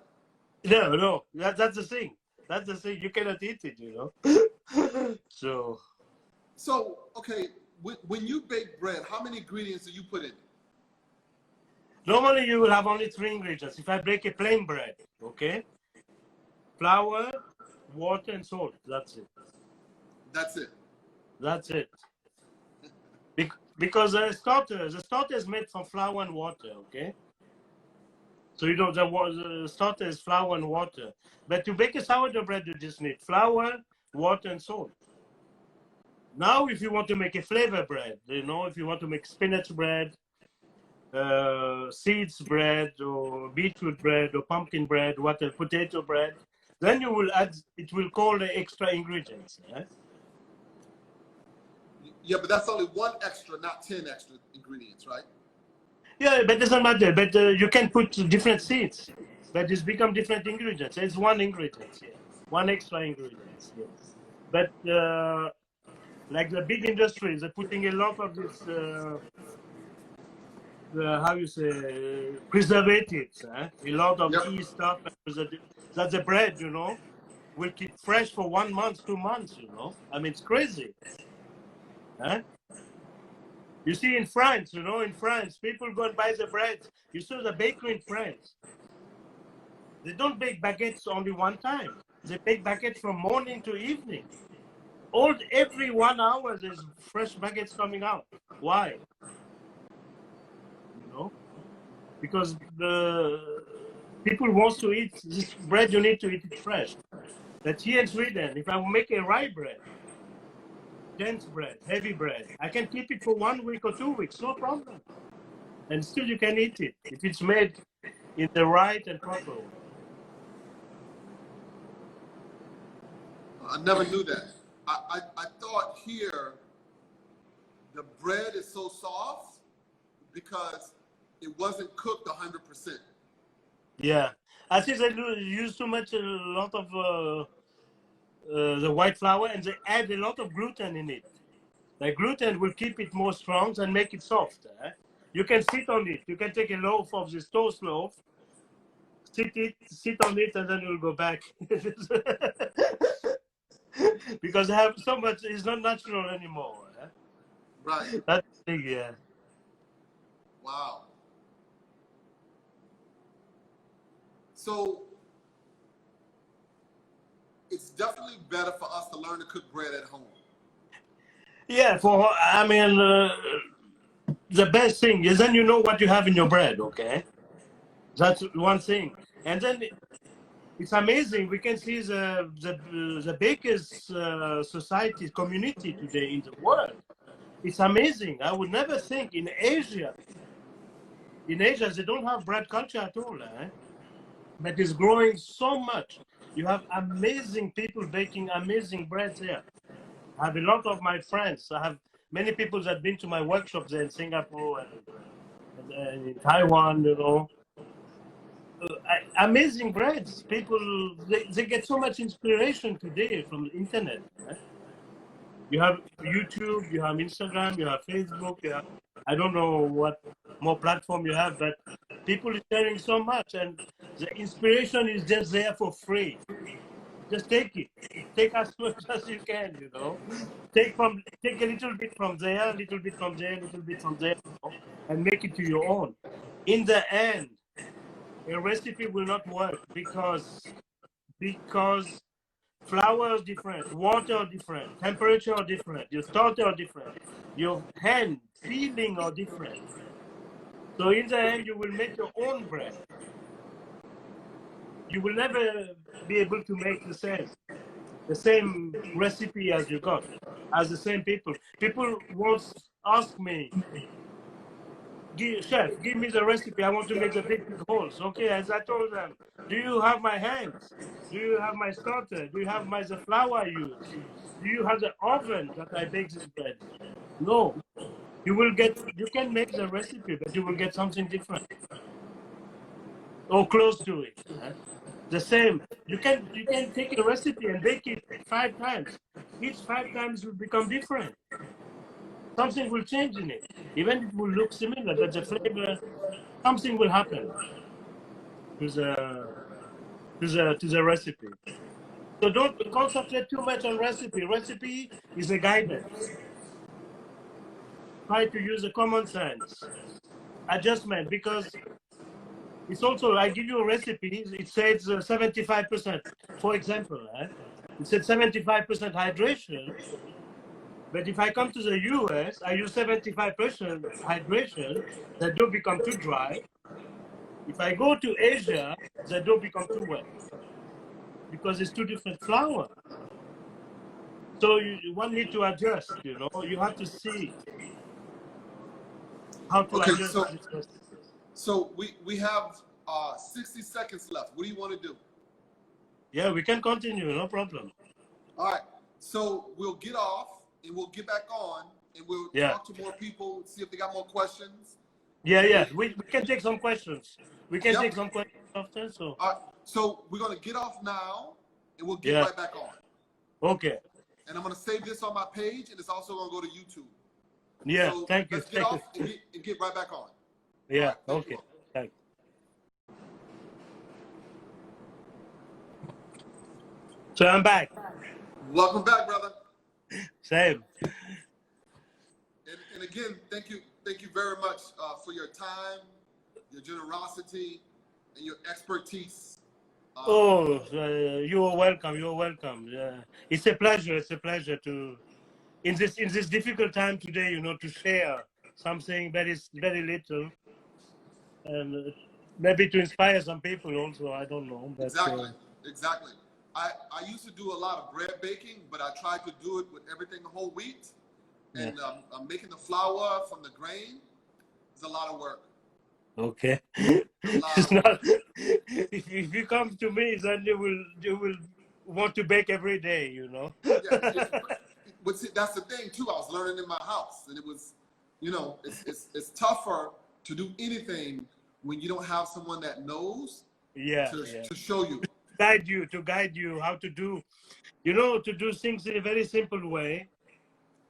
No, that's the thing. That's the thing. You cannot eat it, you know. So okay, when you bake bread, how many ingredients do you put in it? Normally you will have only 3 ingredients. If I bake a plain bread, okay, flour, water, and salt. That's it. That's it. That's it. Because the starter is made from flour and water, okay? So you know the starter is flour and water. But to bake a sourdough bread, you just need flour, water, and salt. Now, if you want to make a flavor bread, you know, if you want to make spinach bread, seeds bread, or beetroot bread, or pumpkin bread, potato bread, then you will add. It will call the extra ingredients. Yeah? Yeah, but that's only 1 extra, not 10 extra ingredients, right? Yeah, but it doesn't matter. But you can put different seeds, but it's become different ingredients. It's 1 ingredient here, 1 extra ingredient. Yes. But like the big industries are putting a lot of this, how you say, preservatives, a lot of yeast stuff. That the bread, you know, will keep fresh for 1 month, 2 months, you know. I mean, it's crazy. Huh? You see in France, you know, in France, people go and buy the bread. You see the bakery in France. They don't bake baguettes only one time. They bake baguettes from morning to evening. Every 1 hour, there's fresh baguettes coming out. Why? You know, because the people want to eat this bread. You need to eat it fresh. But here in Sweden, if I make a rye bread, dense bread, heavy bread, I can keep it for 1 week or 2 weeks, no problem. And still you can eat it if it's made in the right and proper way. I never knew that. I thought here the bread is so soft because it wasn't cooked 100%. Yeah, I think they use too much, a lot of the white flour, and they add a lot of gluten in it. The gluten will keep it more strong and make it soft. You can sit on it. You can take a loaf of this toast loaf, sit on it, and then you'll go back. Because I have so much, it's not natural anymore. Right. That's big, yeah. Wow. So it's definitely better for us to learn to cook bread at home. Yeah, the best thing is then you know what you have in your bread, okay? That's one thing. And then it's amazing. We can see the bakers society community today in the world. It's amazing. I would never think in Asia they don't have bread culture at all, but it's growing so much. You have amazing people baking amazing breads here. I have a lot of my friends. I have many people that have been to my workshops there in Singapore and in Taiwan, you know. Amazing breads. People, they get so much inspiration today from the internet. You have YouTube, you have Instagram, you have Facebook, I don't know what more platform you have, but people are sharing so much, and the inspiration is just there for free. Just take it. Take as much as you can, you know. Take a little bit from there, a little bit from there, a little bit from there, you know, and make it to your own. In the end, a recipe will not work because flour is different, water are different, temperature are different, your starter are different, your hand feeling are different. So in the end, you will make your own bread. You will never be able to make the same. the same recipe as you got, as the same people. People once asked me, Chef, give me the recipe. I want to make the big holes. Okay, as I told them, do you have my hands? Do you have my starter? Do you have the flour I use? Do you have the oven that I bake this bread? No. You can make the recipe, but you will get something different or close to it. The same. You can take a recipe and bake it 5 times. Each 5 times will become different. Something will change in it. Even it will look similar, but the flavor, something will happen to the recipe. So don't concentrate too much on recipe. Recipe is a guidance. Try to use a common sense adjustment, because it's also, I give you a recipe, it says 75%. For example, it said 75% hydration, but if I come to the US, I use 75% hydration, the dough become too dry. If I go to Asia, the dough become too wet because it's 2 different flour. So one need to adjust, you have to see how to adjust this recipe. So we have 60 seconds left. What do you want to do? Yeah, we can continue, no problem. All right. So we'll get off and we'll get back on and we'll talk to more people, see if they got more questions. Yeah. We can take some questions. We can take some questions after. So. All right. So we're going to get off now and we'll get right back on. Okay. And I'm going to save this on my page and it's also going to go to YouTube. Yeah, so thank you. Let's get off and get right back on. Yeah, right, okay. Thank you. So I'm back. Welcome back, brother. Same. And again, thank you very much for your time, your generosity, and your expertise. You are welcome. You are welcome. It's a pleasure. It's a pleasure to, in this difficult time today, to share something that is very little, and maybe to inspire some people also. I don't know. But, exactly. I used to do a lot of bread baking, but I tried to do it with everything whole wheat. And making the flour from the grain is a lot of work. Okay. It's not. If you come to me, then you will want to bake every day, Yeah, but see, that's the thing too. I was learning in my house, and it was, it's tougher to do anything when you don't have someone that knows. To show you. To guide you how to do, to do things in a very simple way.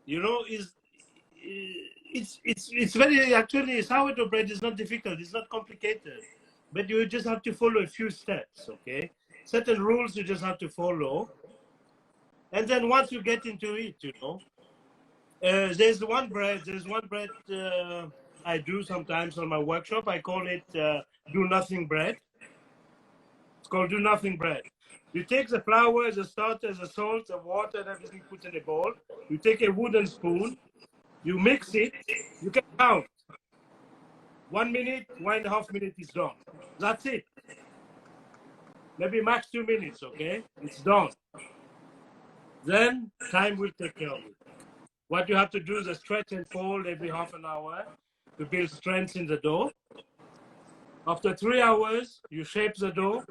It's very, actually, sourdough bread is not difficult. It's not complicated, but you just have to follow a few steps. Okay, certain rules you just have to follow, and then once you get into it, there's one bread. I do sometimes on my workshop. I call it do nothing bread. It's called do nothing bread. You take the flour, the starter, the salt, the water, and everything put in a bowl. You take a wooden spoon, you mix it, you can count. 1 minute, 1.5 minutes is done. That's it. Maybe max 2 minutes, okay? It's done. Then time will take care of it. What you have to do is stretch and fold every half an hour to build strength in the dough. After 3 hours, you shape the dough.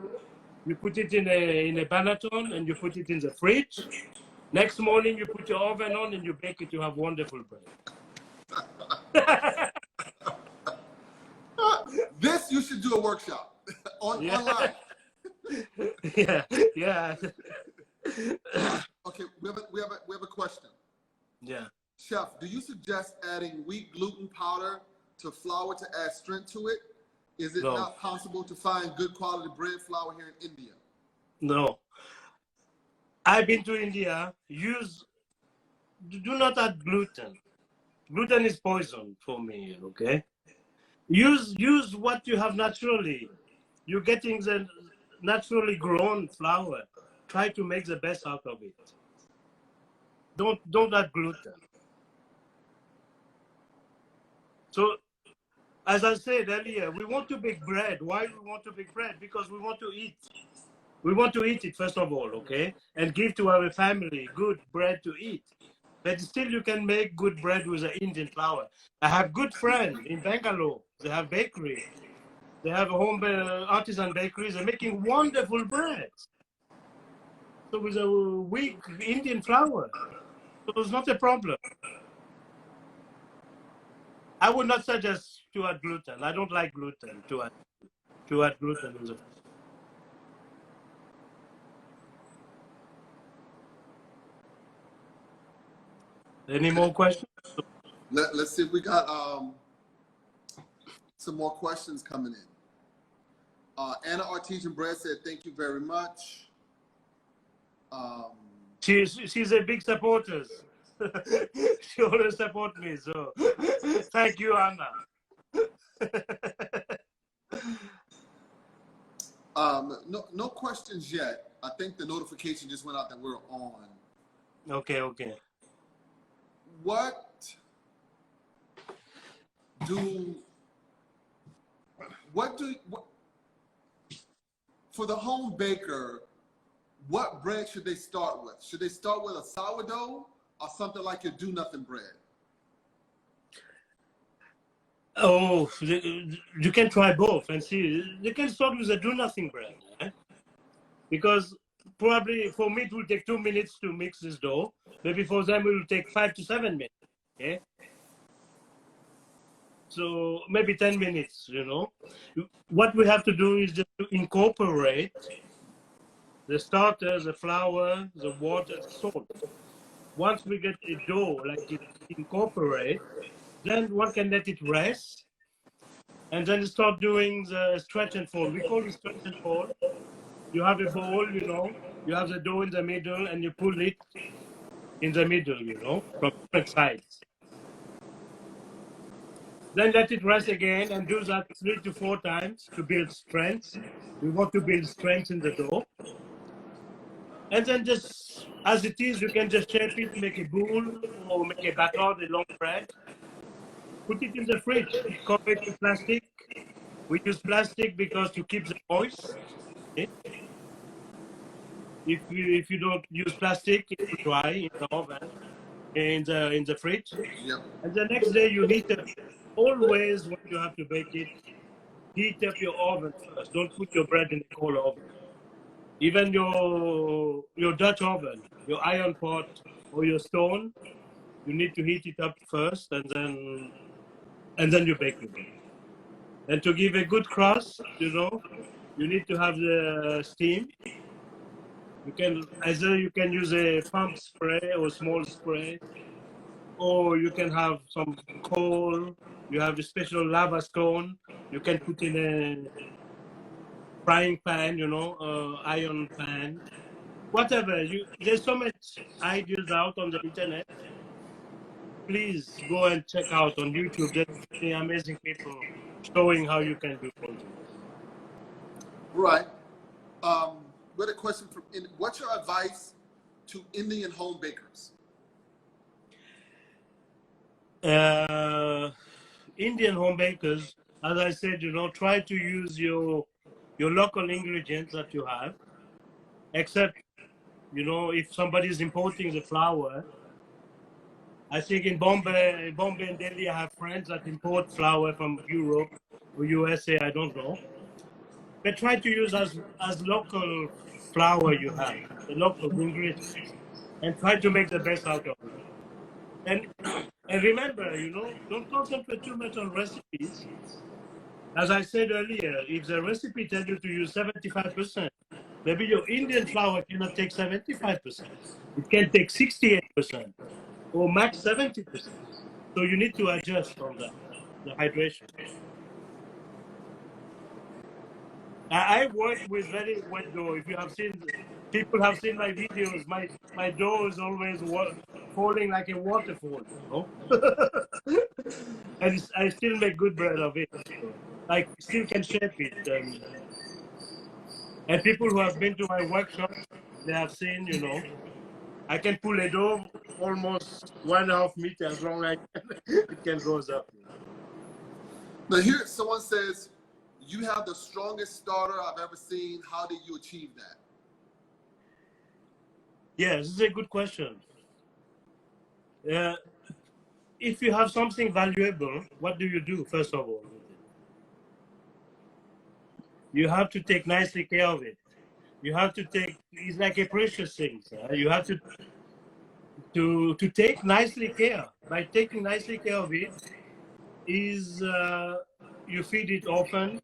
You put it in a Banaton and you put it in the fridge. Next morning, you put your oven on and you bake it. You have wonderful bread. This you should do a workshop online. Yeah. Okay, we have a question. Yeah. Chef, do you suggest adding wheat gluten powder to flour to add strength to it? Is it not possible to find good quality bread flour here in India? No. I've been to India. Do not add gluten. Gluten is poison for me, okay? Use what you have naturally. You're getting the naturally grown flour. Try to make the best out of it. Don't add gluten. So, as I said earlier, we want to bake bread. Why we want to bake bread? Because we want to eat. We want to eat it, first of all, okay? And give to our family good bread to eat. But still you can make good bread with the Indian flour. I have good friends in Bangalore. They have bakery. They have a home artisan bakeries. They're making wonderful bread. So with a weak Indian flour. So it's not a problem. I would not suggest to add gluten. I don't like gluten, to add gluten in the. Any more questions? Let's see if we got some more questions coming in. Anna Artesian Bread said, thank you very much. She's a big supporter. She always support me, so thank you, Anna. No questions yet. I think the notification just went out that we're on. Okay. For the home baker, what bread should they start with? Should they start with a sourdough or something like your do-nothing bread? Oh, you can try both and see. You can start with a do-nothing bread, because probably for me it will take 2 minutes to mix this dough. Maybe for them it will take 5 to 7 minutes. Okay, so maybe 10 minutes. What we have to do is just to incorporate the starter, the flour, the water, the salt. Once we get a dough like it incorporate, then one can let it rest, and then start doing the stretch and fold. We call it stretch and fold. You have a bowl, you have the dough in the middle, and you pull it in the middle, from different sides. Then let it rest again and do that 3 to 4 times to build strength. We want to build strength in the dough. And then just as it is, you can just shape it, make a bowl or make a batter, a long bread. Put it in the fridge, cover it with plastic. We use plastic because to keep the moist. Okay? If you don't use plastic, it will dry in the oven, in the fridge. Yep. And the next day you heat up. Always when you have to bake it, heat up your oven first. Don't put your bread in a cold oven. Even your Dutch oven, your iron pot or your stone, you need to heat it up first, and then you bake it. And to give a good crust, you need to have the steam. You can use a pump spray or small spray, or you can have some coal. You have a special lava stone. You can put in a frying pan, iron pan, whatever. There's so much ideas out on the internet. Please go and check out on YouTube. There's many amazing people showing how you can do all this. Right. We had a question from, what's your advice to Indian home bakers? Indian home bakers, as I said, try to use your local ingredients that you have, except, if somebody is importing the flour. I think in Bombay and Delhi, I have friends that import flour from Europe or USA, I don't know. But try to use as local flour you have, the local ingredients, and try to make the best out of it. And remember, don't concentrate too much on recipes. As I said earlier, if the recipe tells you to use 75%, maybe your Indian flour cannot take 75%. It can take 68% or max 70%. So you need to adjust on that, the hydration. I work with very wet dough. If you have seen, people have seen my videos, my dough is always falling like a waterfall, and I still make good bread of it. I still can shape it. And people who have been to my workshop, they have seen, I can pull a dough almost 1.5 meters long. It can go up. Now here, someone says, you have the strongest starter I've ever seen. How did you achieve that? Yeah, this is a good question. If you have something valuable, what do you do, first of all, with it? You have to take nicely care of it. You have to take, it's like a precious thing. You have to take nicely care. By taking nicely care of it, is you feed it often.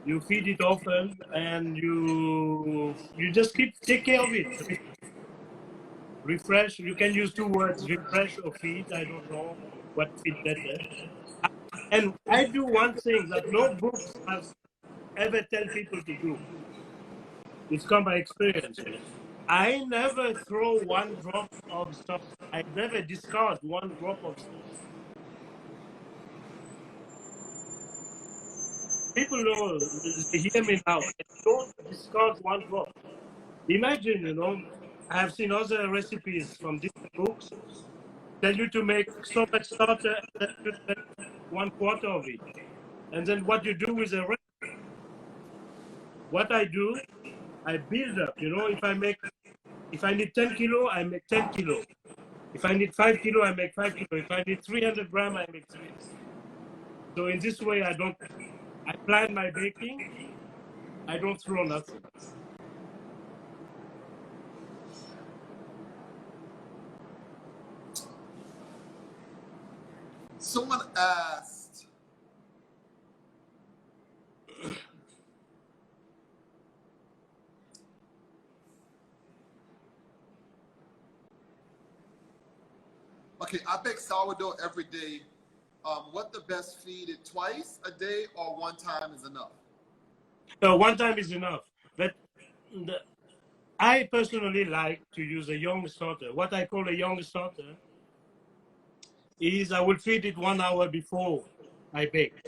You feed it often, and you just take care of it. Refresh. You can use two words: refresh or feed. I don't know what fit better. And I do one thing that no books have ever tell people to do. It's come by experience. I never throw one drop of stuff. I never discard one drop of stuff. People know, they hear me now. I don't discard one drop. Imagine, I have seen other recipes from different books tell you to make so much starter and then you make 1/4 of it. And then what you do with the rest, what I do, I build up. If I need 10 kilo, I make 10 kilo. If I need 5 kilo, I make 5 kilo. If I need 300 grams, I make 3. So in this way, I plan my baking. I don't throw nothing. Someone asked, okay, I bake sourdough every day. What the best feed it twice a day or one time is enough? One time is enough. But I personally like to use a young starter. What I call a young starter is I will feed it 1 hour before I bake.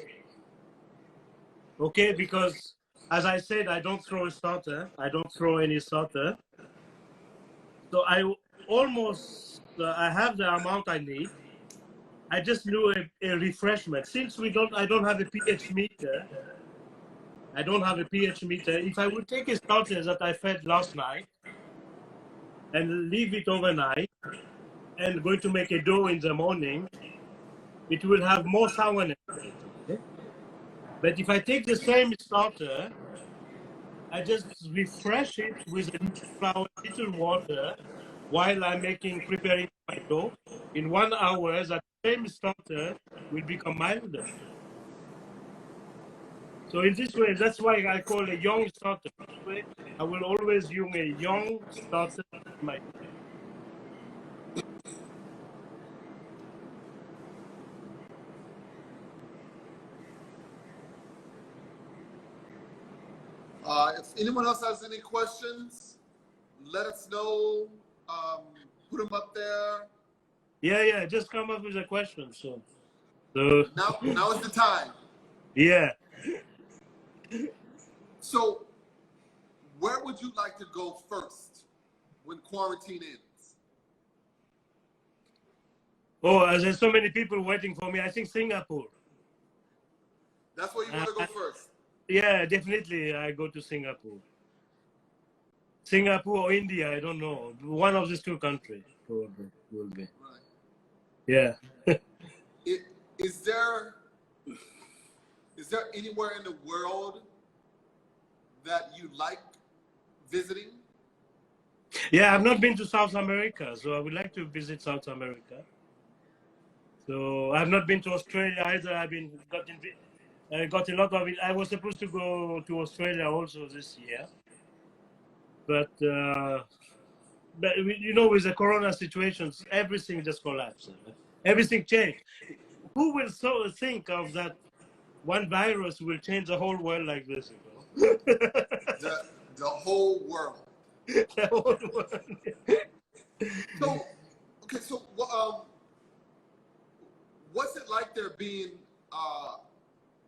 Okay, because as I said, I don't throw a starter. I don't throw any starter. So I have the amount I need. I just do a refreshment. Since I don't have a pH meter. I don't have a pH meter. If I would take a starter that I fed last night and leave it overnight and going to make a dough in the morning, it will have more sourness. Okay? But if I take the same starter, I just refresh it with a little flour, little water, while I'm preparing my dough. In 1 hour, that same starter will become milder. So in this way, that's why I call a young starter. This way, I will always use a young starter in my If anyone else has any questions, let us know. Put them up there. Yeah. Just come up with a question. So now is the time. Yeah. So, where would you like to go first when quarantine ends? Oh, there's so many people waiting for me. I think Singapore. That's where you want to go first. Yeah, definitely. I go to Singapore. Singapore or India, I don't know. One of these two countries probably will be. Right. Yeah. Is there anywhere in the world that you like visiting? Yeah, I've not been to South America, so I would like to visit South America. So I've not been to Australia either. I got a lot of it. I was supposed to go to Australia also this year, but with the corona situations, everything just collapsed. Everything changed. Who will think of that? One virus will change the whole world like this. The whole world. The whole world. So what's it like there being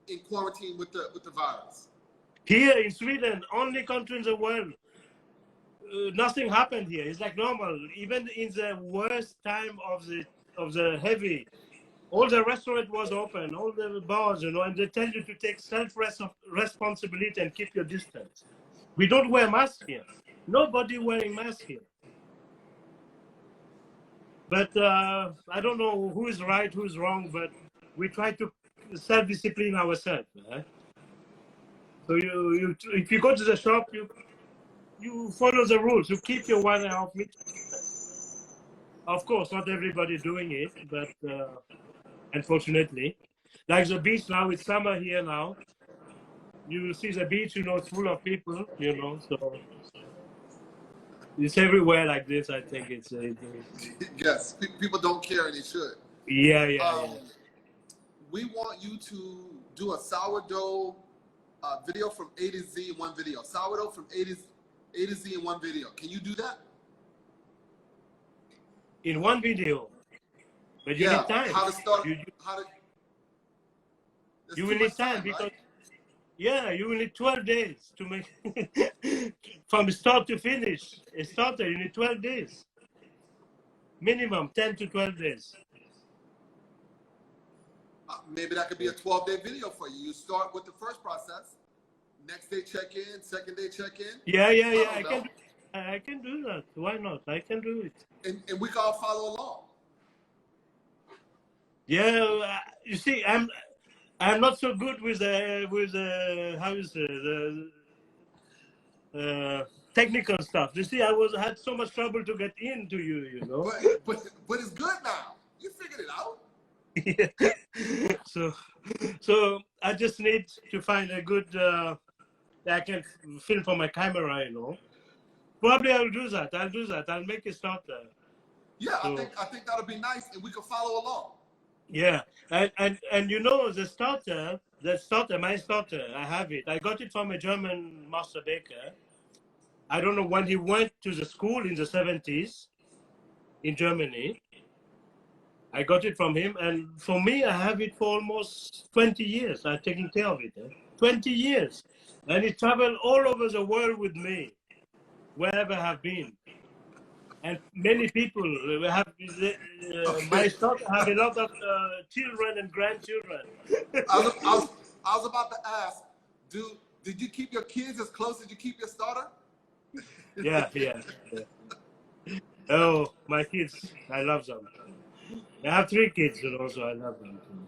in quarantine with the virus? Here in Sweden, only country in the world, nothing happened here. It's like normal. Even in the worst time of the heavy, all the restaurant was open, all the bars, and they tell you to take self-responsibility and keep your distance. We don't wear masks here. Nobody wearing masks here. But I don't know who is right, who is wrong, but we try to self-discipline ourselves. So if you go to the shop, you follow the rules. You keep your 1.5 meters. Of course, not everybody doing it, but unfortunately, like the beach now, it's summer here now. You see the beach, it's full of people, so it's everywhere like this. I think it's Yes, people don't care and they should. Yeah. We want you to do a sourdough video from A to Z in one video. Sourdough from A to Z in one video. Can you do that? In one video, but you need time. How to start? You will need time because you will need 12 days to make from start to finish. A starter, you need 12 days, minimum 10 to 12 days. Maybe that could be a 12-day video for you. You start with the first process. Next day check in. Second day check in. Yeah. I can do that. Why not? I can do it. And we can all follow along. Yeah, you see, I'm not so good with how is the technical stuff. You see, I had so much trouble to get into you. But it's good now. You figured it out. Yeah. So I just need to find a good I can film for my camera. Probably I'll do that. I'll make a starter. Yeah, so, I think that'll be nice, and we can follow along. Yeah, and the starter, my starter, I have it. I got it from a German master baker. I don't know when he went to the school in the 70s in Germany. I got it from him, and for me, I have it for almost 20 years. I'm taking care of it. 20 years, and it traveled all over the world with me, wherever I have been. And many people have my son have a lot of children and grandchildren. I was about to ask, did you keep your kids as close as you keep your starter? Yeah. Oh, my kids, I love them. I have 3 kids, so I love them too.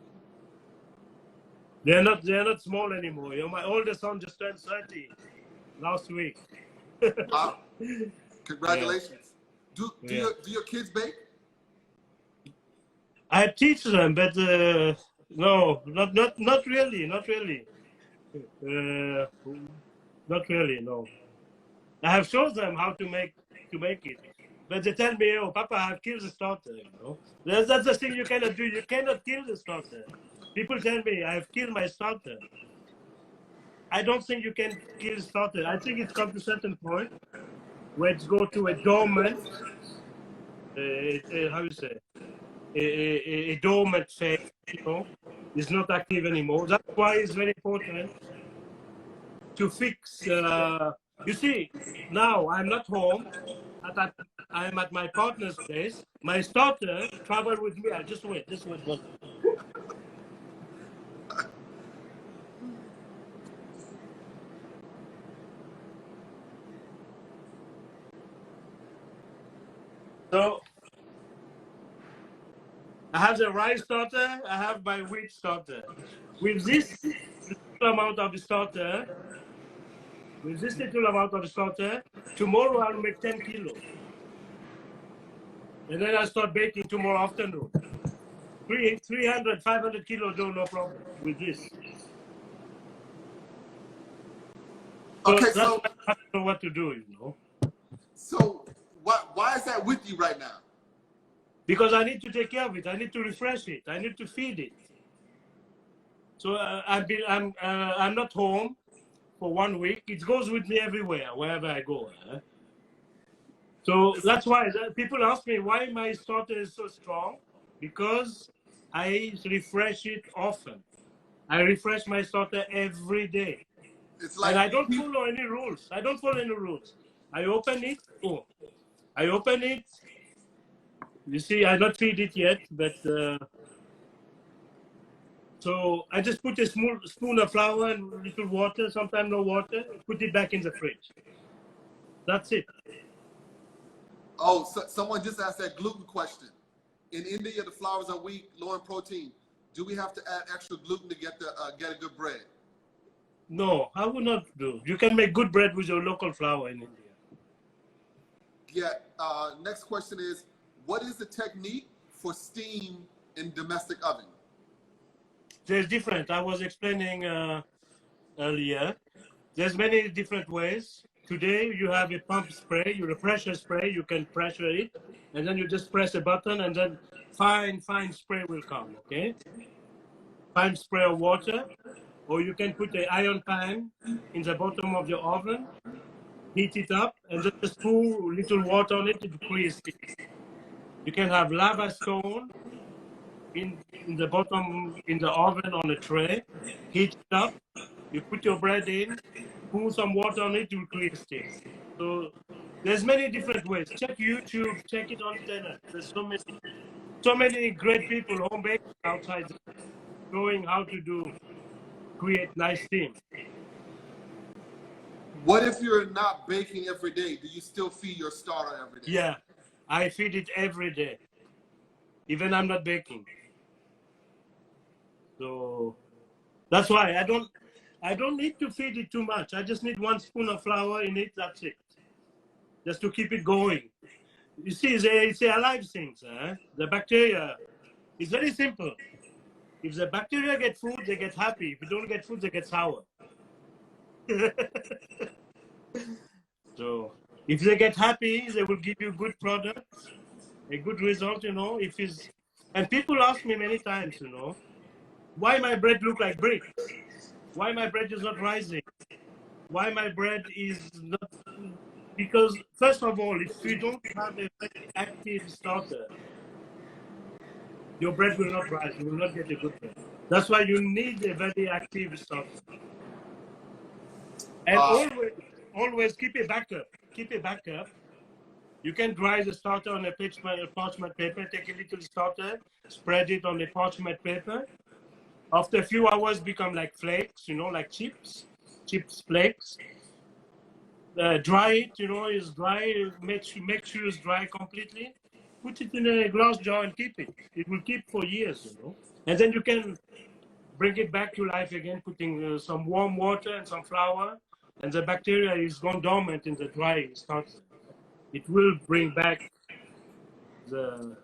They're not small anymore. My oldest son just turned 30 last week. Wow! Congratulations. Yeah. Do your kids bake? I teach them, but no, not really. Not really, no. I have shown them how to make it, but they tell me, "Oh, Papa, I have killed the starter." That's the thing you cannot do. You cannot kill the starter. People tell me I have killed my starter. I don't think you can kill the starter. I think it's come to a certain point where it's go to a dormant, how you say, a dormant phase, it's not active anymore. That's why it's very important to fix. You see, now I'm not home. I'm at my partner's place. My starter traveled with me. Just wait. So I have the rice starter, I have my wheat starter. With this little amount of the starter, tomorrow I'll make 10 kilos. And then I'll start baking tomorrow afternoon. 300, 500 kilos, no problem with this. Okay, so I don't know what to do, So why is that with you right now? Because I need to take care of it. I need to refresh it. I need to feed it. So I'm not home for 1 week. It goes with me everywhere, wherever I go. So that's why people ask me why my starter is so strong. Because I refresh it often. I refresh my starter every day. It's like, and I don't follow any rules. I open it. You see, I not feed it yet, but so I just put a small spoon of flour and little water, sometimes no water, put it back in the fridge. That's it. Oh, so someone just asked that gluten question. In India, the flours are weak, low in protein. Do we have to add extra gluten to get a good bread? No, I would not do. You can make good bread with your local flour in India. Yeah. Next question is, what is the technique for steam in domestic oven? There's different. I was explaining earlier. There's many different ways. Today you have a pump spray, you a pressure spray. You can pressure it, and then you just press a button, and then fine spray will come. Okay, fine spray of water, or you can put an iron pan in the bottom of your oven, heat it up, and just pour little water on it to create steam. You can have lava stone in the bottom in the oven on a tray, heat it up. You put your bread in, pour some water on it, you'll create steam. So there's many different ways. Check YouTube, check it on internet. There's so many great people, home bakers outside showing how to create nice steam. What if you're not baking every day? Do you still feed your starter every day? Yeah, I feed it every day, even I'm not baking. So that's why I don't need to feed it too much. I just need 1 spoon of flour in it. That's it, just to keep it going. You see, it's a alive thing. The bacteria. It's very simple. If the bacteria get food, they get happy. If you don't get food, they get sour. So if they get happy, they will give you good products, a good result, if it's, and people ask me many times, why my bread look like bricks? Why my bread is not rising? Why my bread is not, because first of all, if you don't have a very active starter, your bread will not rise, you will not get a good bread. That's why you need a very active starter. And always keep a backup. Keep a backup. You can dry the starter on a parchment paper, take a little starter, spread it on the parchment paper. After a few hours, become like flakes, like chips flakes. Dry it, is dry. Make sure it's dry completely. Put it in a glass jar and keep it. It will keep for years, And then you can bring it back to life again, putting some warm water and some flour, and the bacteria is gone dormant in the dry starter. It will bring back the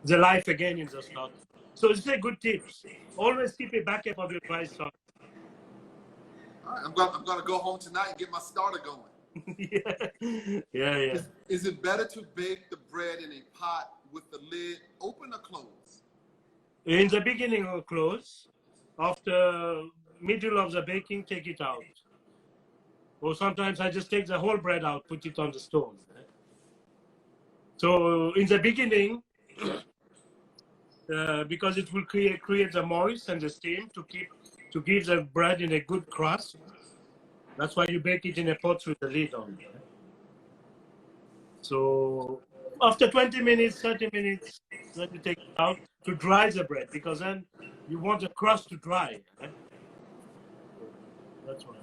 life again in the starter. So it's a good tips. Always keep a backup of your dry starter. All right, I'm gonna go home tonight and get my starter going. Yeah. Is it better to bake the bread in a pot with the lid open or closed? In the beginning, close. After middle of the baking, take it out. Or sometimes I just take the whole bread out, put it on the stove. So in the beginning, because it will create the moist and the steam to give the bread in a good crust. That's why you bake it in a pot with the lid on. So after 20 minutes, 30 minutes, then you take it out to dry the bread, because then you want the crust to dry. So that's why.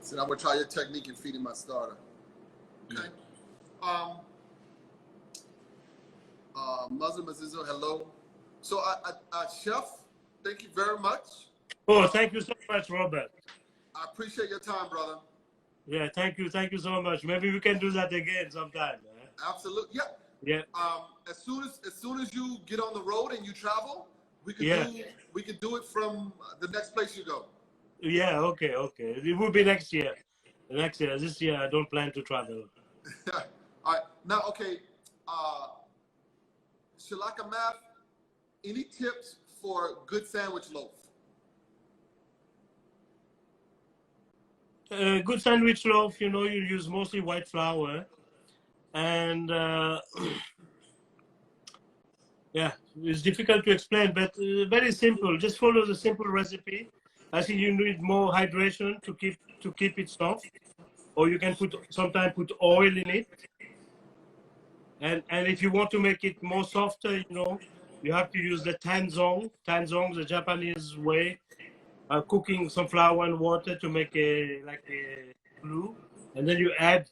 So I'm gonna try your technique in feeding my starter. Okay. Muslim Azizo, hello. So, Chef, thank you very much. Oh, thank you so much, Robert. I appreciate your time, brother. Yeah, thank you so much. Maybe we can do that again sometime. Absolutely, yeah. As soon as you get on the road and you travel, we can do it from the next place you go. Yeah, okay. It will be next year. This year I don't plan to travel. All right, now, okay. Shalaka Math, any tips for good sandwich loaf? Good sandwich loaf, you use mostly white flour, and yeah, it's difficult to explain, but very simple. Just follow the simple recipe. I think you need more hydration to keep it soft, or you can sometimes put oil in it. And if you want to make it more softer, you have to use the tanzong, the Japanese way. cooking some flour and water to make a glue, and then you add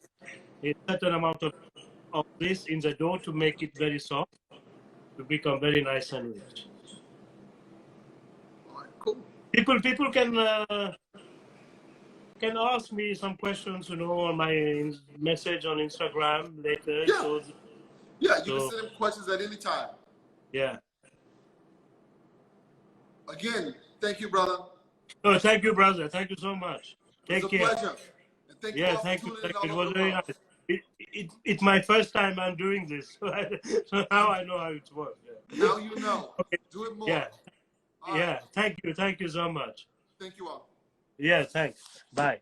a certain amount of this in the dough to make it very soft, to become very nice sandwich. All right, cool. People can ask me some questions, on my message on Instagram later. Yeah. So Yeah, you can send them questions at any time. yeah. Again, thank you, brother. No, thank you, brother. Thank you so much. Take care. It's a pleasure. And thank you all for tuning in all It over was the very world. nice. It's my first time I'm doing this, so now I know how it works. Yeah. Now you know. Okay. Do it more. Yeah. All Yeah. right. Thank you so much. Thank you all. Yeah. Thanks. Bye.